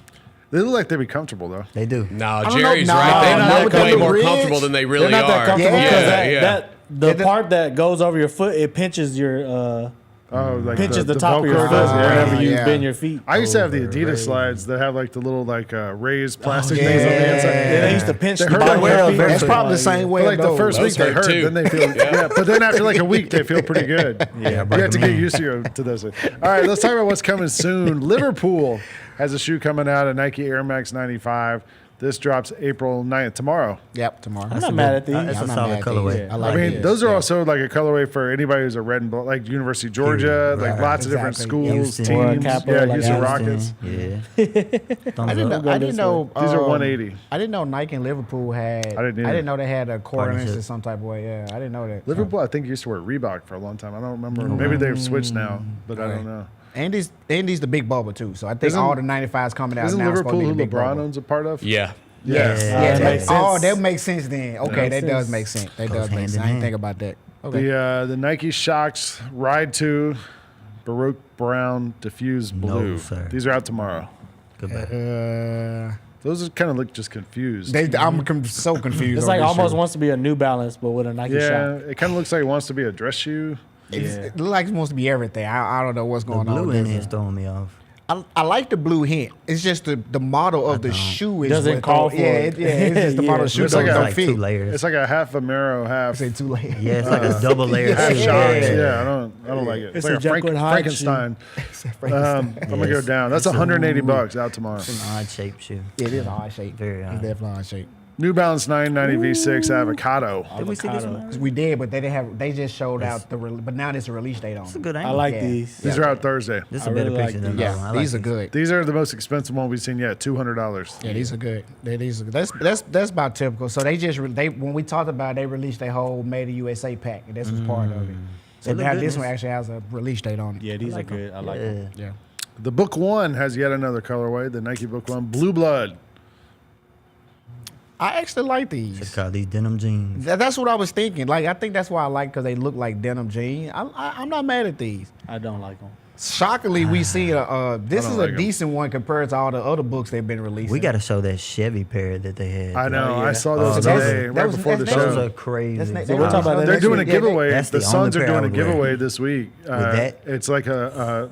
They look like they be comfortable though. They do. No, don't know. Jerry's No, right. They not look with way the more ridge. comfortable than they really They're not are. that comfortable Yeah. because yeah. the part that goes over your foot, it pinches your Like pinches the top of your Velcro foot does, wherever you yeah. bend your feet. I used to have the Over Adidas raised. slides that have like the little raised plastic yeah. things on the inside. Yeah, they used to pinch They the hurt bottom like of your hell. feet. That's probably the same way. But like it the goes. first week Those they hurt, hurt, too. then they feel yeah. But then after like a week they feel pretty good. Yeah, You break have to them get in. used to those. All right, let's talk about what's coming soon. Liverpool has a shoe coming out, a Nike Air Max 95. This drops April 9th, tomorrow. Yep, tomorrow. I'm not mad at these. That's I'm a not solid mad at colorway. these. Yeah. I like I mean, these. those are Yeah. also like a colorway for anybody who's a red and black, like University of Georgia, like Right. lots of different Exactly. schools, Houston. Or teams. Capital, Yeah, like Houston Houston. Rockets. Yeah. I Thumbs didn't up. know. I didn't know. These are 180. I didn't know Nike and Liverpool had. I didn't either. know they had a coordinates Partnership. in some type of way. Yeah, I didn't know that. Liverpool, I think, used to wear Reebok for a long time. I don't remember. Maybe they've switched now, but I don't know. Andy's the big bubble too. So I think Isn't- all the 95s coming out Isn't now. Liverpool supposed to who be the big LeBron bubble. owns a part of? Yeah. Yes. Yeah, that that, makes oh, sense. that makes sense then. Okay, Makes that does sense. make sense. That Goes does make hand sense. in I didn't hand. think about that. Okay. The Nike Shox Ride 2 Baroque Brown Diffuse Blue. sir. These are out tomorrow. Goodbye. Those kind of look just confused. I'm so confused. It's on like this almost shoe. wants to be a New Balance, but with a Nike yeah, shop. it kind of looks like it wants to be a dress shoe. It looks like it's supposed to be everything. I don't know what's The going on. blue with in this. here is throwing me off. I like the blue hint. It's just the model of the shoe is Doesn't what call throw- for it. it's just the Yeah. model of the shoe It's like don't a- Like fit. 2 layers. It's like a half Vomero, half Say too late. Yeah, it's like a double layer half shoe. Shox. Yeah. Yeah, I don't like it. It's It's like a a Jekyll and Hyde Frankenstein. Frankenstein. I'm gonna go down. That's $180 out tomorrow. It's an odd shape shoe. It is odd shape. Very It's odd. definitely odd shape. New Balance 990 V6 Avocado. Did we see this one? We did, but they didn't have. They just showed out but now there's a release date on It's a it. good I angle. like Yeah. these. These are out Thursday. This is I a better really picture like than these. the other one. I Yeah, like these are good. These are the most expensive one we've seen yet. $200. Yeah, these are good. These are good. That's about typical. So they when we talked about it, they released their whole Made in USA pack, and this was part of it. So They look now good. this one actually has a release date on it. Yeah, these are good. I like them. Yeah. The Book One has yet another colorway. The Nike Book One Blue Blood. I actually like these. It's called these denim jeans. That's what I was thinking. Like I think that's why I like because they look like denim jeans. I'm not mad at these. I don't like them. Shockingly, we see this is like a 'em. decent one compared to all the other books they've been releasing. We got to show that Chevy pair that they had. I know. yeah. I saw those Oh, that's- today, that right was- before the that's- Those show. are crazy. That's So we're talking about that They're next doing a week. giveaway. That's The the Suns only are pair I doing a would wear. giveaway this week. that? It's like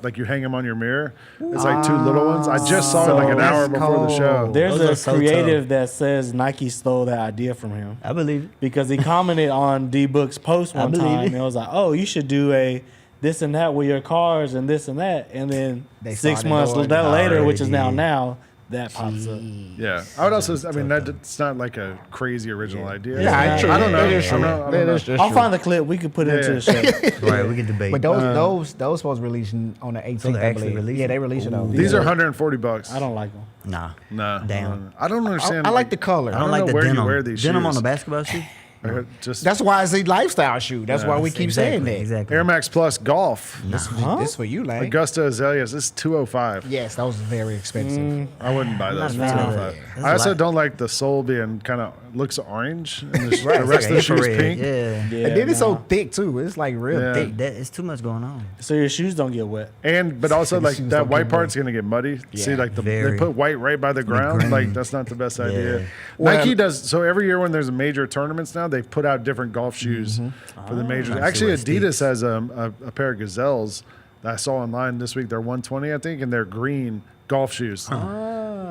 like you hang them on your mirror. It's like 2 little ones. I just saw it like an that's hour before the show. There's Those are a so creative that says Nike stole that idea from him I believe it. because he commented on D Book's post I one believe time it. and it was like, "Oh, you should do a this and that with your cars and this and that," and then They 6 started months doing it. later, which is Already. now, that pops up. Yeah, I would also. I mean, it's not like a crazy original idea. Yeah, I don't know. That is I true. don't know. I That don't know. is true. I'll find the clip we could put Yeah. into the show. Right, we can debate. But those supposed to release on the 18th. So they I actually believe. released Yeah, it? they released it on. These are $140. I don't like them. Nah. Nah, Damn. I don't understand. I like the color. I don't know like the where denim. you wear these Denim shoes. on a basketball shoe? That's why it's a lifestyle shoe. That's why we keep saying that. Exactly. Air Max Plus Golf. This for you, Lang. Augusta Azaleas. This is $205. Yes, that was very expensive. I wouldn't buy those for Not bad. $205. That's I a also lot. don't like the sole being kind of looks orange and the Right, rest of the it's shoe's like an pink. infrared, And then it's so thick too. It's like real thick. It's too much going on. So your shoes don't get wet. But also The like shoes that don't white get part's gonna get muddy. See, like they Very. put white right by the ground. green. Like that's not the best idea. Well- Nike does so every year when there's a major tournaments now, they put out different golf shoes for the majors. Nice Actually, little Adidas sticks. has a pair of Gazelles that I saw online this week. They're 120, I think, and they're green golf shoes.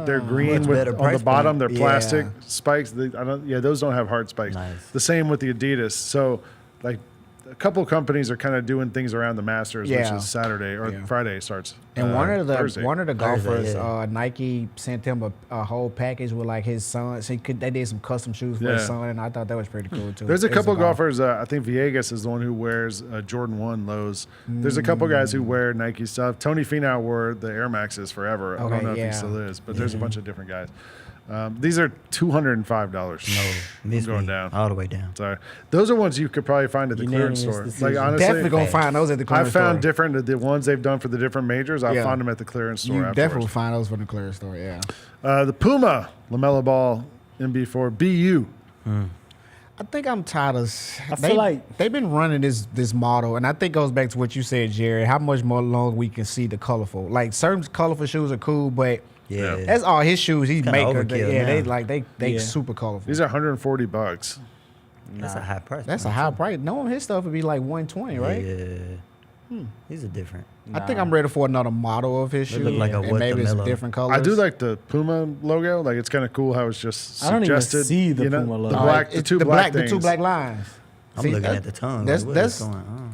They're green Much with better on the price bottom. point. They're plastic spikes. Those don't have hard spikes. Nice. The same with the Adidas. So, like, a couple companies are kind of doing things around the Masters, which Yeah. is Saturday or Friday starts. And Thursday. one of the golfers, Thursday, Nike sent him a whole package with like his son. So they did some custom shoes for his son, and I thought that was pretty cool too. There's a It's couple golf. golfers. I think Villegas is the one who wears Jordan 1 lows. There's a couple guys who wear Nike stuff. Tony Finau wore the Air Maxes forever. I Okay, don't know if yeah. he still is, but there's a bunch of different guys. These are $205. No, I'm going down. all the way down. Sorry. Those are ones you could probably find at the clearance store. Unanimous Like decision. honestly, Definitely gonna find those at the I clearance found store. different the ones they've done for the different majors. I Yeah. found them at the clearance store. You afterwards. definitely find those from the clearance store. Yeah. The Puma LaMelo Ball MB4 BU. I think I'm tired of. I feel like- they've been running this model, and I think it goes back to what you said, Jared. How much more long we can see the colorful? Like certain colorful shoes are cool, but Yeah. that's all his shoes. He's Kinda making. overkill Yeah, now. they Yeah. super colorful. These are $140. That's a high price. That's a point, high too. price. No, his stuff would be like 120, right? Yeah. These are different. I think I'm ready for another model of his They shoes. look like a and maybe it's watermelon. different colors. I do like the Puma logo. Like it's kind of cool how it's just I don't even suggested. see the you know, Puma The logo. black, the It's two black the things. two black lines. I'm See, looking that- at the tongue. that's- Like, what that's- is going on?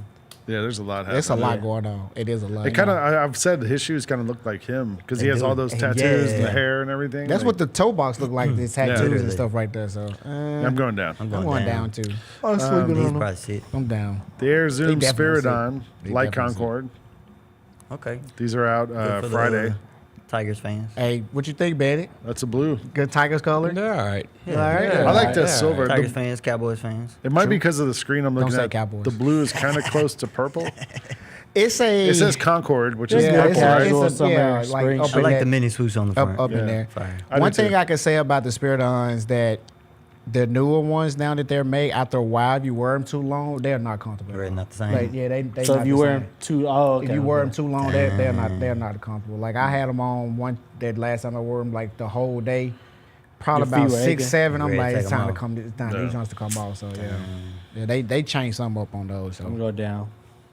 Yeah, there's a lot happening. It's a lot going on. It is a lot. It kind of. I've said his shoes kind of look like him because he They has do. all those tattoos, Yeah. the hair, and everything. That's like, what the toe box look like. These tattoos literally. and stuff right there. So I'm going down. I'm I'm going, going down too. These probably sit. I'm down. The Air Zoom definitely Spiridon They Light definitely Concord. Okay. These are out Good for the Friday. Tigers fans. Hey, what you think, Betty? That's a blue. Good Tigers color. All right. All right. I like the silver. Tigers The- fans, Cowboys fans. it might be because of the screen I'm looking say at. Cowboys. The blue is kind of close to purple. It's a. It says Concord, which is yeah, purple, it's right? a, Casual it's a, summer yeah, like spring up I in like that, the mini swoosh on the front. up in Yeah. there. Fire. I One do thing too. I can say about the Spiridons that the newer ones now that they're made, after a while, if you wear them too long, they're not comfortable. They're not the same. Like, yeah, they So not if you the wear same. them too, okay. If you wear them too long, they're not comfortable. Like I had them on one that last time I wore them like the whole day, probably Your feet about were 6, aching? 7. I'm Ready to like, take it's 'em time to off. come. It's time. These ones to come off. So yeah, they changed something up on those. I'm So going down.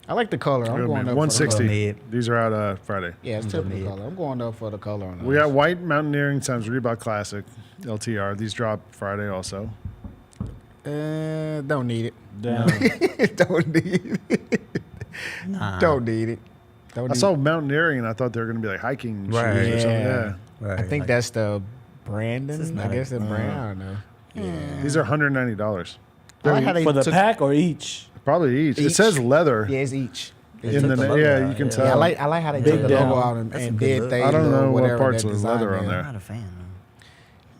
I like the color. I'm going up for the 160. color. Mid. These are out Friday. Yeah, it's typical color. I'm going up for the color on those. We got white mountaineering times Reebok Classic LTR. These drop Friday also. Don't need it. Down. Don't need it. Nah. Don't need it. Don't I need saw mountaineering and I thought they were going to be like hiking Right. shoes or something. Yeah. Yeah. Right. I think like, that's the This is Brandon. I not- guess the brand. I don't know. Yeah. These are $190. I like how they For the took- pack or each? Probably each. It Each. says leather. Yeah, it's each. They In took the the logo yeah, out, you can yeah. tell. Yeah, I like how they Big took the down. logo out and, That's a and good did look. they. I don't know what whatever parts that was design leather on is. there. I'm not a fan though.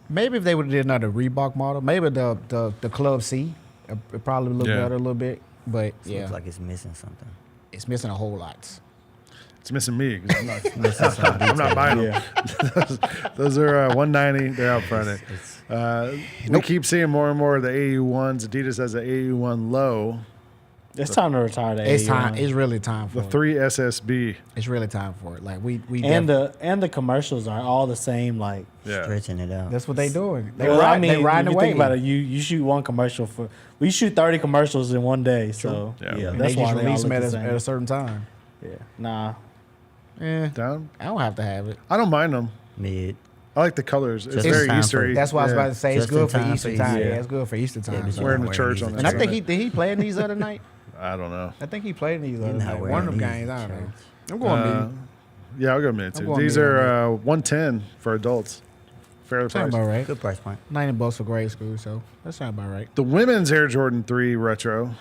Maybe if they would have did another Reebok model, maybe the Club C, it probably look Yeah. better a little bit. But It yeah, looks like it's missing something. it's missing a whole lot. It's missing me 'cause I'm not, Missing some I'm not detail. buying them. those are $190. They're out Friday. We keep seeing more and more of the AU1s. Adidas has an AU1 low. It's time to retire that. It's AU1. time. It's really time for The it. 3 SSB. It's really time for it. Like we and the commercials are all the same. Like Yeah. Stretching it out. that's what they doing. They well, ride. I mean, they riding if you away. think about it, you shoot one commercial for. We shoot 30 commercials in one day. So Yeah. yeah, And that's they why just they all release look them the at same. a certain time. Yeah, nah. Down? I don't have to have it. I don't mind them. Mid. I like the colors. It's Just in very time for- Eastery. That's why I was Yeah. about to say it's Just in good for time Easter for time. Easter. Yeah, it's good for Easter time. but so. you're Wearing not the church these on at the And I church. think did he play in these other night? I don't know. I think he played in these other not night. wearing One of them these games. I don't know. shirts. I'm going mid. Yeah, I'll go mid too. going These mid on are 110 for adults. Fair Sound price. about right. Good price point. $90 for grade school, so that sounds about right. The women's Air Jordan 3 Retro.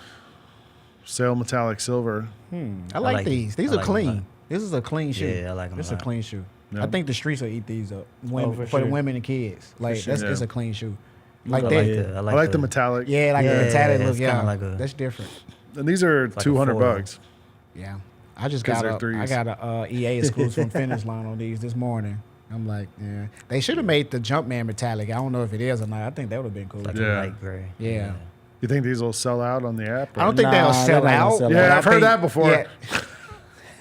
Sail metallic silver. I like like these. it. These I are like 'em a clean. lot. This is a clean shoe. Yeah, I like 'em a This is a lot. clean shoe. Yeah. I think the streets will eat these up. Women, for for the sure. women and kids. Like sure. that's it's Yeah. a clean shoe. Like I that. like I like the metallic. Yeah, like the metallic look. it's Yeah, kinda like a- that's different. And these are like a $200 foil. bucks. Yeah, I just 'Cause got they're a threes. EA exclusive from Finish Line on these this morning. I'm like, yeah, they should have made the Jumpman metallic. I don't know if it is or not. I think that would have been cool. Like Yeah. a light gray. Yeah. You think these will sell out on the app? or- I don't think they'll sell they're not gonna out. sell Yeah, but I I've heard think- that before. Yeah.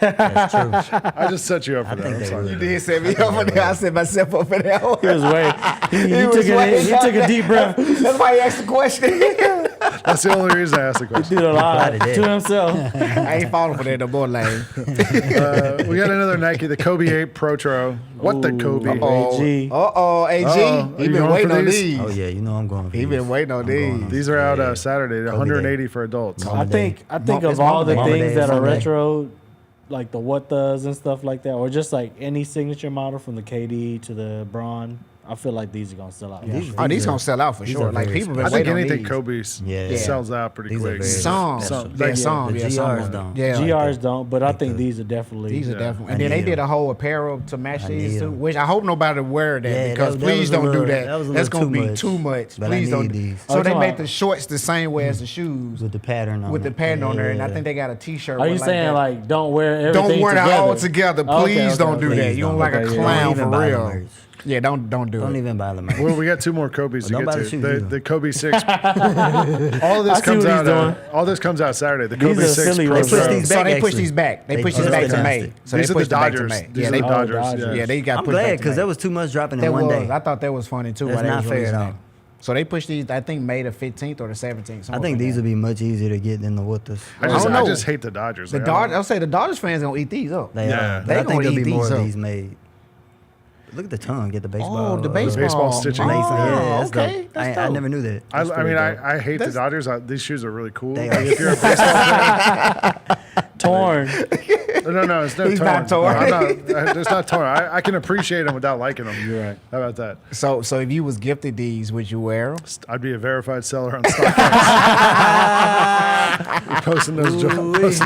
That's true. I just set you up for I that. think I'm they sorry. will. You did set me up for that. I set myself up for that one. He was waiting. He was took waiting. a deep breath. That's why he asked the question. That's the only reason I asked the He question. did a lot Applauded to it. himself. I ain't falling for that no more, Lane. We got another Nike, the Kobe 8 Protro. What the Kobe? AG. Uh-oh, AG. Uh-oh. Are He you been going waiting for on these? these. Oh yeah, you know I'm going for He these. been waiting on I'm going these. on These are out Yeah. Saturday. They're Kobe 180 for adults. I think It's of all the Mama Day. things that are Mama Day. retro, like the What Does and stuff like that, or just like any signature model from the KD to the Braun. I feel like these are gonna sell out. These- Oh, these are- gonna sell out for these sure. are Like very people been I think waiting on anything these. Kobe's Yeah. sells out pretty These are quick. very Some, special. yeah, some, The yeah, GRs some. don't. Yeah, GRs don't, but I like think the- these are definitely. these are Yeah. definitely. I And then they need did a 'em. whole apparel to match I these need too, 'em. which I hope nobody wear that Yeah, because that please was a don't do little- that. that was a That's little gonna too be much. too much. But I Please don't. need these. So Oh, they come made on. the shorts the same way as the shoes with the pattern on with the it. pattern on there, and I Yeah. think they got a T-shirt. Are you with saying that. like don't wear everything? Don't wear that together? all together? Please don't do that. Please You look don't. like a Okay, yeah. clown Don't for even buy the real. merch. Yeah, don't do Don't it. even buy the merch. Well, we got two more Kobe's to Don't get buy the to. shoes The, either. the Kobe 6. All of I this see comes what he's out. doing. All this comes out Saturday. The These Kobe are 6 silly Pro. ones. They pushed these So back, they pushed actually. these back. They They pushed these pushed back them to back. May. So These they are the pushed it back to Dodgers. May. These Yeah, are they the Dodgers. Yeah. Yeah, they got I'm pushed back glad to because May. there was too much dropping in That one was. day. I thought that was funny too. That's why they not was fair releasing at all. that. So they pushed these. I think May the 15th or the 17th. I think these would be much easier to get than the what this. I don't know. just hate the Dodgers. The Like, I don't- Dodgers. I'll say the Dodgers fans gonna eat these up. They Yeah. are. But They I think gonna there'll eat be more these of up. these made. Look at the tongue. Get the baseball. Oh, the baseball stitching. Mason, Oh, yeah, that's okay, dope. that's I dope. never knew that. I mean, That's I hate the That's- Dodgers. These shoes are really cool. They Like, are. if you're a baseball Torn. fan, no, it's no He's torn. not torn. I'm not, it's not torn. I can appreciate them without liking them. You're right. How about that? So if you was gifted these, would you wear them? I'd be a verified seller on StockX. posting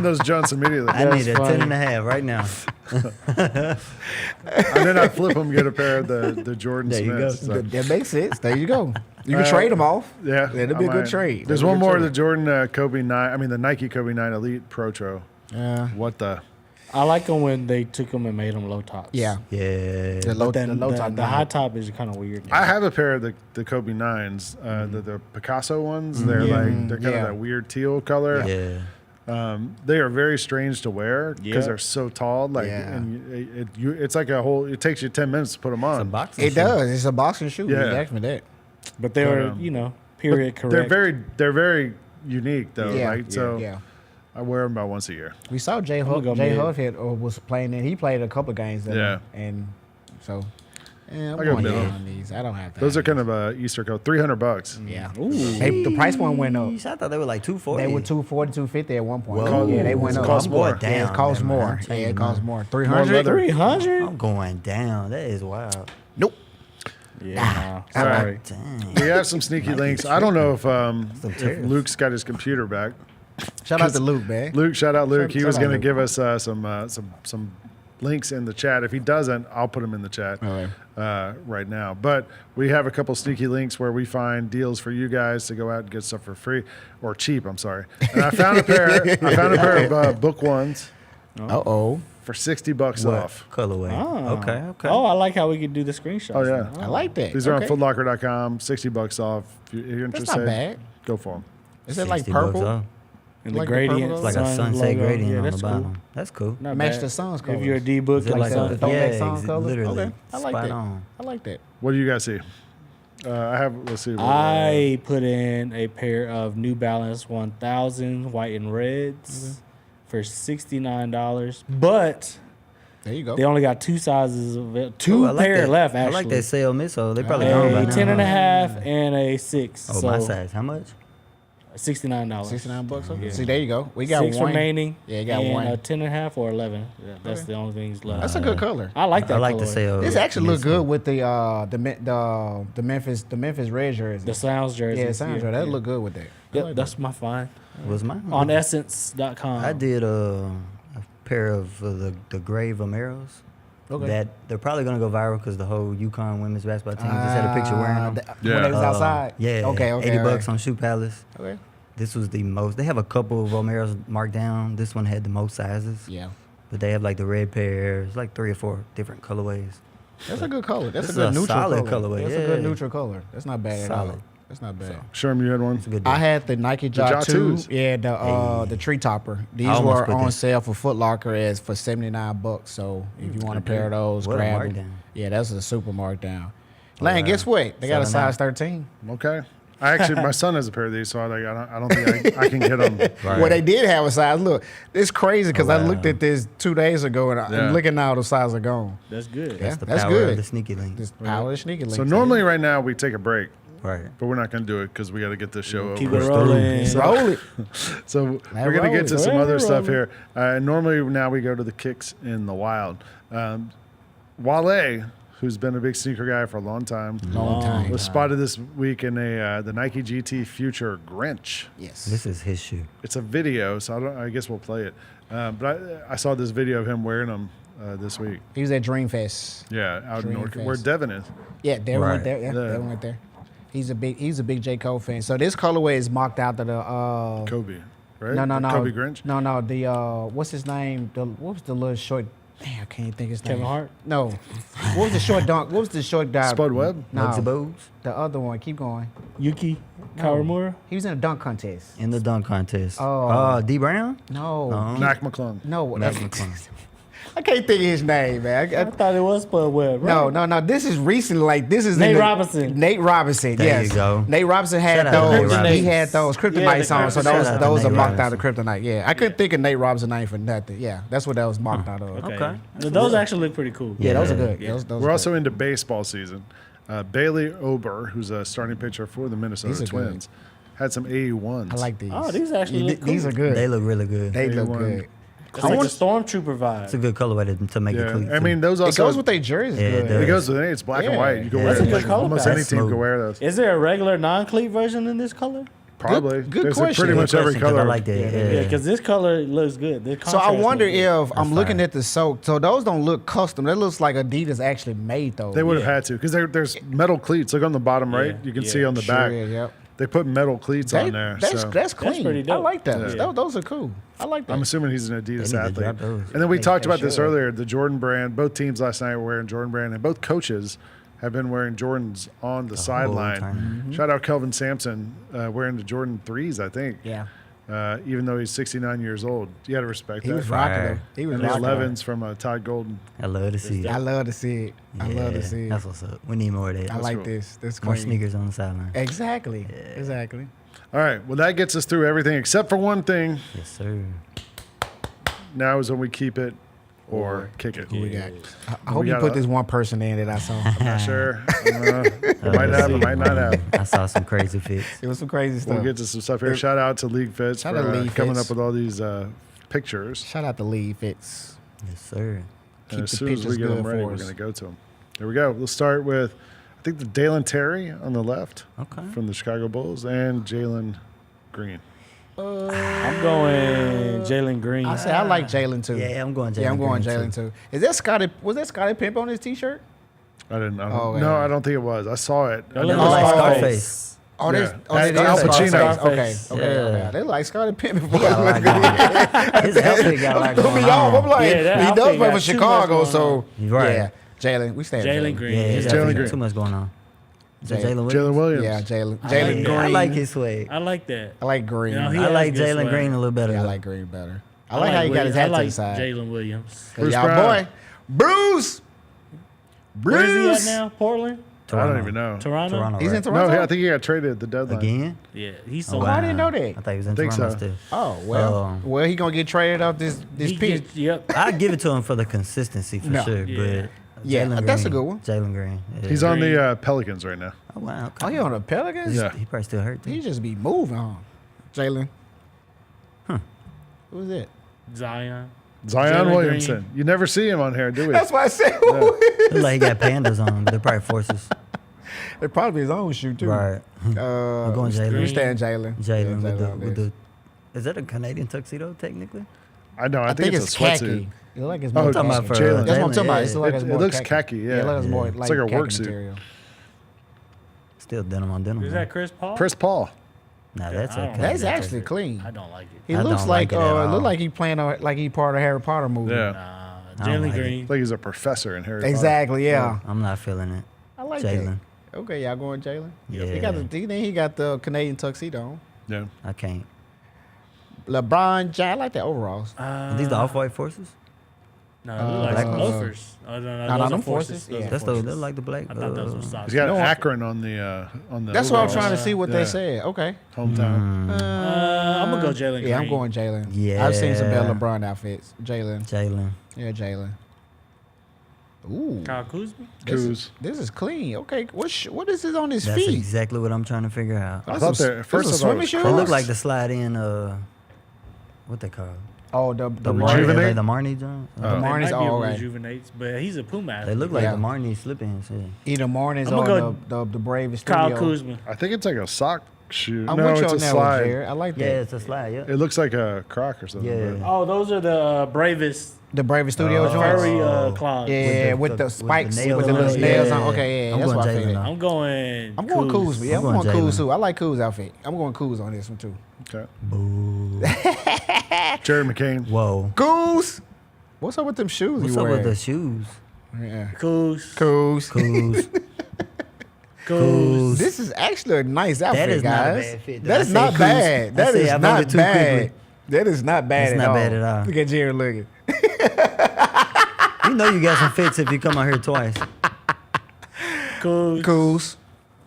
those junks immediately. I need a 10.5 right now. And then I flip them, get a pair of the Jordan There you go. Smiths. So. That makes sense. There you go. You can trade them off. Yeah, That'd be I a good might. trade. There's That'd one be a more, good the Jordan Kobe 9. I mean, the Nike Kobe 9 Elite Protro. Yeah. What the? I like them when they took them and made them low tops. Yeah. Yeah. The low, But then the low top. the high top is kind of weird. I have a pair of the Kobe 9s, the Picasso ones. They're like they're kind Yeah. of that weird teal color. Yeah. They are very strange to wear because Yeah. they're so tall. Like, Yeah. and it's like a whole. It takes you 10 minutes to put them on. It does. It's a boxing shoe. Yeah. Yeah. Exactly that. But they were, period But correct. They're very unique though. Yeah. Like, so Yeah. I wear them about once a year. We saw Jay gonna Huff. go Jay mid. Huff was playing in. He played a couple of games. Yeah. And so. Yeah, I'm I go going mid. down on these. I don't have to. Those are kind of Easter coat. $300. Yeah. Ooh. The price point went up. I thought they were like 240. They were 240, 250 at one point. Whoa. Yeah, they went It up. costs more. Damn, Yeah, it costs never mind. more. I'm Yeah, changing it costs mine. more. More 300. leather. 300? I'm going down. That is wild. Nope. Yeah, All nah, right. sorry. Dang. We have some sneaky links. I don't know if tariffs. Luke's got his computer back. Shout out to Luke, man. Luke, shout out Luke. He Shout was out going to Luke. give us some links in the chat. If he doesn't, I'll put them in the chat right now. But we have a couple sneaky links where we find deals for you guys to go out and get stuff for free or cheap. I'm sorry. And I found a pair of Book Ones. Uh-oh. For $60 What off. colorway? Oh. Okay. Oh, I like how we could do the screenshots. Oh yeah, I like that. These are Okay. on footlocker.com. $60 off. If you're That's interested, not bad. go for them. Is it like $60 purple? off. And the Like the gradient. purple It's like a sun sunset logo. gradient Yeah, on the that's bottom. cool. That's cool. Not Match bad. the sun's colors. If you're a D-book, Is it like like something. a, throwback yeah, song color? literally. Okay. I like spot that. on. I like that. What do you guys see? I have. Let's see. I put in a pair of New Balance 1000 white and reds for $69, but There you go. they only got two sizes of it. Oh, Two I like pair that. left, I actually. like that sale missile. They probably gone by A now. 10 and a half and a 6. Oh, so my size. How much? $69. $69. Okay. Yeah. See, there you go. We got 6 one remaining. Yeah, you got and one. a 10 and a half or 11. Yeah, that's the only things left. That's a good color. I like that. I like the colorway. sale. This actually look good with the Memphis Red jersey. The Sounds jersey. Yeah, Sounds jersey. That look good with that. I Yep, like that's my find. Was mine? On essence.com. I did a pair of the gray Vomeros. that they're probably gonna go viral because the whole Vuitton women's basketball team just had a picture wearing them. When they was outside? Yeah. Okay, $80 on Shoe Palace. Okay. This was the most. They have a couple of Romero's marked down. This one had the most sizes. Yeah. But they have like the red pairs, like 3 or 4 different colorways. That's a good color. That's a This good is a neutral solid color. colorway, That's a yeah. good neutral color. That's not bad at all. Solid. That's not bad. Sherm, you had one? It's a good I deal. had the Nike The Jaw 2. Jaw 2s. Yeah, the tree topper. These almost were put on this- sale for Foot Locker as for $79. So if you want a pair of those, What a grab markdown. them. Yeah, that's a super markdown. Lane, guess what? They got a Selling size 13. Okay. I actually, my son has a pair of these, so I don't think I can get them. Well, they did have a size. Look, it's crazy because I wow. looked at this 2 days ago and I'm looking now, the size are gone. That's good. Yeah, That's the that's power good. of the sneaky link. This power of the sneaky link. So normally right now we take a break, Right. but we're not going to do it because we got to get this show Keep over. it rolling. Roll it. So Now we're going to roll get to it. some Roll other it, stuff roll here. Normally now we go to the kicks in the wild. Wale, who's been a big sneaker guy for a long time, was spotted this week in the Nike GT Future Grinch. Yes. This is his shoe. It's a video, so I guess we'll play it. But I saw this video of him wearing them this week. He was at Dreamfest. Yeah, out in North, Dreamfest. where Devin is. Yeah, Devin Right. went there. Yeah, Devin went there. He's a big J. Cole fan. So this colorway is mocked out to the Kobe, right? No. Kobe Grinch? No, the what's his name? What was the little short? Damn, I can't think his name. Kevin Hart? No. What was the short dunk? What was the short guy? Spud Webb? Bugsy No, Bogues the other one. Keep going. Yuki No. Kawamura. He was in a dunk contest. in the dunk contest. Oh. D Brown? No. Mac McClung. No. Mac that's- McClung. I can't think of his name, man. I thought it was Spud Webb. Right? No. This is recent. Like this is Nate in the- Robinson. Nate Robinson. There yes. you go. Nate Robinson had Shout out to Nate those. He Robinson. had those kryptonites Yeah, on. So shout those out to those are Nate mocked out of Robinson. kryptonite. Yeah, I couldn't think of Nate Robinson's name for nothing. Yeah, that's what that was mocked out of. Okay. Those actually look pretty cool. Yeah, those are good. Yeah. Those We're also into baseball season. Bailey Ober, who's a starting pitcher for the Minnesota These are good. Twins, had some AE1s. I like these. Oh, these actually look These cool. are good. They look really good. They look A1. good. It's like the Stormtrooper vibe. It's a good colorway to make it clean. I mean, those It also goes with their jerseys. Yeah, it good. does. it goes with it. It's black and Yeah. white. You can Yeah, wear that's a it. good color Almost palette. any team can Smooth. wear those. Is there a regular non-cleat version in this color? Probably. Good There's question. pretty much Good every question, 'cause color. I like that. Yeah, Yeah. because this color looks good. The So I contrast wonder looks good. if I'm looking fire. at the soak. So those don't look custom. That looks like Adidas actually made those. They would have had to because there's metal cleats. Look on the bottom right. You can see on the Sure, back. yep. They put metal cleats on there. That's clean. pretty dope. I like those. Yeah. Those are cool. I like that. I'm assuming he's an Adidas to athlete. drop those. And then we talked about this should. earlier. The Jordan brand. Both teams last night were wearing Jordan brand, and both coaches have been wearing Jordans on the sideline. time. Shout out Kelvin Sampson wearing the Jordan 3s, I think. Yeah. Even though he's 69 years old, you got to respect He that. was rocking Fire. them. He was And the rocking 11s from Todd Golden. I love to see it. I love to see it. I love to Yeah, see it. That's what's up. We need more of that. I like cool. this. That's More clean. sneakers on the sideline. Exactly. Exactly. All right. Well, that gets us through everything except for one thing. Yes, sir. Now is when we keep it or kick it. Who we got? I hope you got put a- this one person in that I saw. I'm not sure. Might have, it might not have. I saw some crazy fits. It was some crazy stuff. We'll get to some stuff here. Shout out to League Fits Shout for out to League coming Fits. up with all these pictures. Shout out to Lee Fitz. Yes, sir. And as the soon as we pictures get them good ready, for we're us. going to go to them. Here we go. We'll start with, I think, the Dalen Terry on the left Okay. from the Chicago Bulls and Jalen Green. I'm going Jalen Green. I say I like Jalen too. Yeah, I'm going Jalen. Yeah, I'm going Green, Jalen too. Is that Scotty? Was that Scotty Pimp on his T-shirt? I don't Oh, no, yeah. I don't think it was. I saw it. They I look never like saw it. Scarface. Oh, Yeah. they That's Al Pacino. Scarface. Okay. Yeah. They like Scotty Pimp. He got a lot going on. His outfit got a lot Threw going me off. I'm on. like, Yeah, that he outfit does play got for too much Chicago, going so Right. yeah. Jalen, we stand Jalen Green. Yeah, Yeah, he's Jalen definitely Green. too much going on. Is that Jalen- Jalen Jalen Williams? Williams. Yeah, Jalen. I Jalen like Green. I like his swag. I like that. I like Green. You know, he I has like good Jalen swag. Green a little better. Yeah, I though. like Green better. I like how he got his Williams. hat I to like the side. Jalen Williams. Bruce Y'all Brown. boy, Bruce. Where is he at Bruce. now? Portland? I Toronto. don't even know. Toronto? Toronto, He's in right? Toronto. No, I think he got traded at the deadline. Again? Yeah, he's Oh, so wow. I didn't know that. I thought he was in think Toronto so. still. Oh well, Oh. well he gonna get traded off this he pick. gets, yep. I'd give it to him for the consistency for No. sure. Yeah. But Yeah, Jalen that's a Green- good one. Jalen Green. Yeah. He's on the Pelicans right now. Oh, wow. Oh, he on the Pelicans? Yeah. He probably still hurt. He Too. just be moving on. Jalen. Huh. Who's it? Zion. Zion Jalen Williamson. You never see him on here, do we? That's why I said. Look like he got pandas on, but they're probably forces. It probably his own shoe too. Right. I'm going Jalen. We stand Jalen. Jalen Yeah, with on the this. is that a Canadian tuxedo technically? I know. I I think it's it's a sweatsuit. khaki. It look like it's Oh, more talking khaki. about for Jalen. That's what I'm talking about. Yeah. It's like it's It more looks khaki, yeah. It looks more It's like like a khaki work suit. material. Still denim on denim. Is man. that Chris Paul? Chris Paul. Nah, that's I don't okay. That's like actually clean. I don't like it. He I looks don't like like it at it all. look like he playing like he part of Harry Potter movie. Yeah. Jalen like it. Green. Like he's a professor in Harry Potter. Exactly. Yeah. I'm not feeling it. I like Jalen. that. Okay, y'all going Jalen? Yeah. He got the Canadian tuxedo on. Yeah. I can't. LeBron James. I like the overalls. Are these the off-white forces? No, they look like black loafers. no, those them are forces. Those Yeah. are That's forces. they're like the black. I thought those were socks. He's got No, Akron on the That's what I'm overalls. trying to see what Yeah. they said. Okay. Hometown. I'm gonna go Jalen Green. Yeah, I'm going Jalen. Yeah. I've seen some better LeBron outfits. Jalen. Jalen. Yeah, Jalen. Ooh. Kyle Kuzma. This is clean. Okay, what is this on his That's feet? exactly what I'm trying to figure out. I thought they're first those of all, swimming shoes? They look like the slide in. What they call? Oh, the Rejuvenate? The Marnie John. The They Marnies might be all able to right. rejuvenates, but he's a Puma athlete. They look like Yeah. the Marnie slip-ins. Yeah. Either Marnies I'ma or the Bravest Kyle Studio. Kuzma. I think it's like a sock shoe. I'm No, with you it's on a that one, slide. Jared. I like that. Yeah, it's a slide. Yeah. It looks like a croc or something. Yeah. but- Oh, those are the bravest The Bravest Studio joints. furry clogs. Yeah, with the spikes, nails with the on little it. nails Yeah. on. Okay, yeah, I'm that's going what I Jalen, figured. though. I'm going. I'm going Kuz. Yeah, I'm I'm going going Kuz Jalen. too. I like Kuz outfit. I'm going Kuz on this one too. Okay. Boo. Jared McCain. Whoa. Kuz. What's up with them shoes What's you up wearing? with the shoes? Yeah. Kuz. Kuz. Coos. Kuz. This is actually a nice outfit, That is not a guys. bad fit, though. That I is say not Kuz. bad. I That say is I voted not too bad. quickly. That is not bad It's at not all. bad at all. Look at Jared looking. You know you got some fits if you come out here twice. Kuz.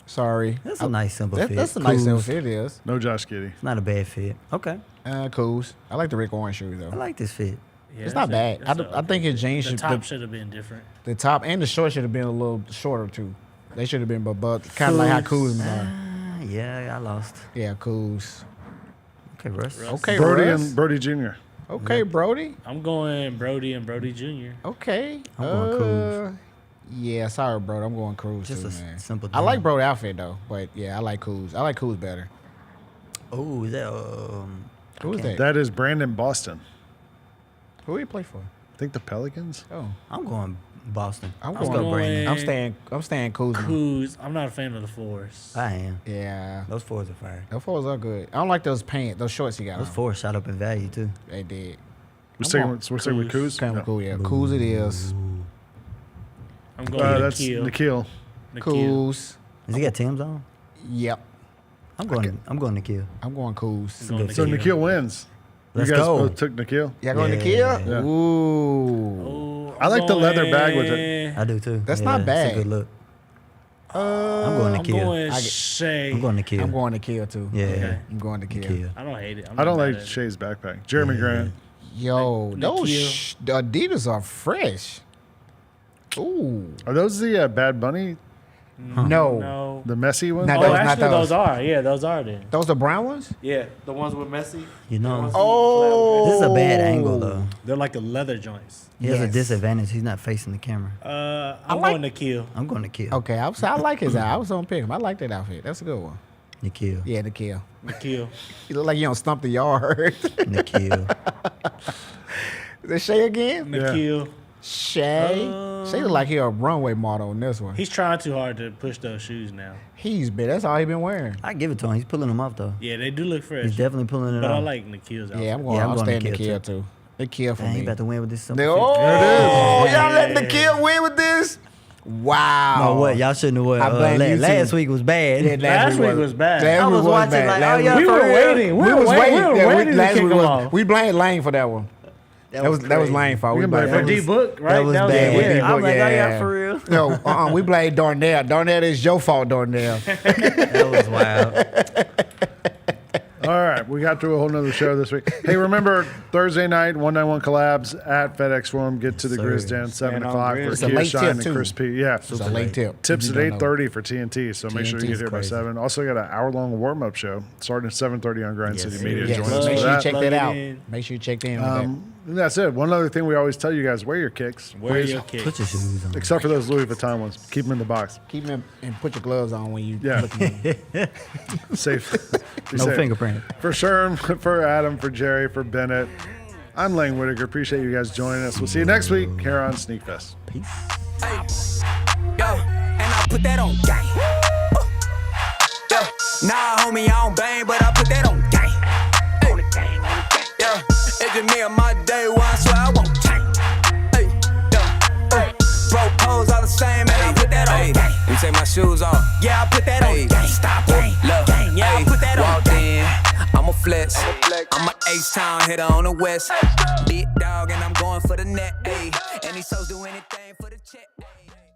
Sorry. That's a nice simple fit. That's a nice simple Kuz. fit. It is. No Josh Giddey. It's not a bad fit. Okay. Kuz. I like the Rick Owens shoes though. I like this fit. Yeah, It's not bad. I think his jeans The should. top should have been different. The top and the short should have been a little shorter too. They should have been, but kind of like how Kuzma are. Yeah, I lost. Yeah, Kuz. Okay, Russ. Okay, Brody Russ. and Brody Jr. Okay, Brody. I'm going Brody and Brody Jr. Okay. I'm going Kuz. Yeah, sorry, bro. I'm going Kuz Just too, a man. simple I like denim. Brody outfit though, but yeah, I like Kuz. I like Kuz better. Oh, is that Who is that? That is Brandon Boston. Who he play for? I think the Pelicans. Oh, I'm going Boston. I'm Let's going go Brandon. I'm staying Kuzma. Kuz. I'm not a fan of the fours. I am. Yeah, Those fours are fire. those fours are good. I don't like those pants, those shorts he got. Those on. fours shot up in value too. They did. We're sticking with Kuz. Kind of cool, yeah. Kuz it is. I'm going That's Nikhil. Kuz. Has he got Tim's on? Yep. I'm going Nikhil. I'm going Kuz. So Nikhil wins. Let's you guys go. both took Nikhil. Y'all going Nikhil? Yeah. Ooh. I like the leather bag with it. I do too. That's Yeah, not It's bad. a good look. I'm going I'm Nikhil. going Shay. I'm going Nikhil. I'm going to kill too. Yeah. Okay. I'm going to kill. Nikhil. I don't hate it. I don't like Shay's backpack. Jeremy Grant. Yo, those Nikhil. the Adidas are fresh. Ooh. Are those the Bad Bunny? No. No. The messy ones? Not Oh, those, not actually, those. those are. Yeah, those are then. Those the brown ones? Yeah, the ones with Messi. You know, Oh. this is a bad angle though. They're like the leather joints. He has a Yes. disadvantage. He's not facing the camera. I'm going Nikhil. I'm going to kill. Okay, I like his I was on pick him. I like that outfit. That's a good one. Nikhil. Yeah, the kill. Nikhil. You look like you don't stump the yard. Nikhil. Is it Shay again? Nikhil. Shay? Shay look like he a runway model on this one. He's trying too hard to push those shoes now. He's been. That's all he been wearing. I give it to him. He's pulling them off though. Yeah, they do look fresh. He's definitely pulling it But off. I like Nikhil's outfit. Yeah, I'm going. Yeah, I'm I'm going staying to the kill, kill too. They kill for Dang, he me. about to win with this. They, simple oh, fit. y'all letting the kill win with this? Wow. No, what? Y'all shouldn't have won. I blame you last too. week was bad. Yeah, Last week was bad. Last I week was watching bad. like, Last oh, y'all week- We for were real? waiting. We was waiting. We were Yeah, waiting to last kick week him was- off. we blamed Lane for that one. That was Lane fault. We We can blame blamed For him. D-Book, right? That was bad. with Yeah. D-Book, I'm like, oh, yeah. y'all for real? No, we blame Darnell. Darnell is your fault, Darnell. That was wild. All right, we got through a whole nother show this week. Hey, remember Thursday night, 191 Collabs at FedEx Forum. Get to the sir. Grizz Den, 7 Stand on o'clock for Grizz. It's a Kia late Shine tip, and too. Chris P. Yeah. It's a late tip. Tips You at don't know. 8:30 for TNT, so make sure you TNT get is here by crazy. 7. Also got an hour-long warm-up show starting at 7:30 on Grind City sir. Media. Yes, Join make us sure for you that. check Plug that it out. in. Make sure you check in on And that's it. One other thing we always tell you guys, wear your kicks. Wear please. your kicks. Put your shoes on. Except for those Louis Vuitton ones. Keep them in the box. that. Keep them and put your gloves on when you Yeah. look at them. Safe. Be No safe. fingerprint. For Sherm, for Adam, for Jerry, for Bennett, I'm Lang Whitaker. Appreciate you guys joining us. We'll see you next week here on Sneakfest. Peace. Yo, and I put that on gang. Nah, homie, I don't bang, but I put that on gang. Yeah, it's just me and my day one, so I won't change. Broke hoes all the same, and I put that on gang. Let me take my shoes off. Yeah, I put that on gang. Stop gang, look, gang. Yeah, I put that on gang. I'm a flex. I'm a H-Town hitter on the west. Big dog, and I'm going for the net. Ayy, and these hoes do anything for the check. Ayy.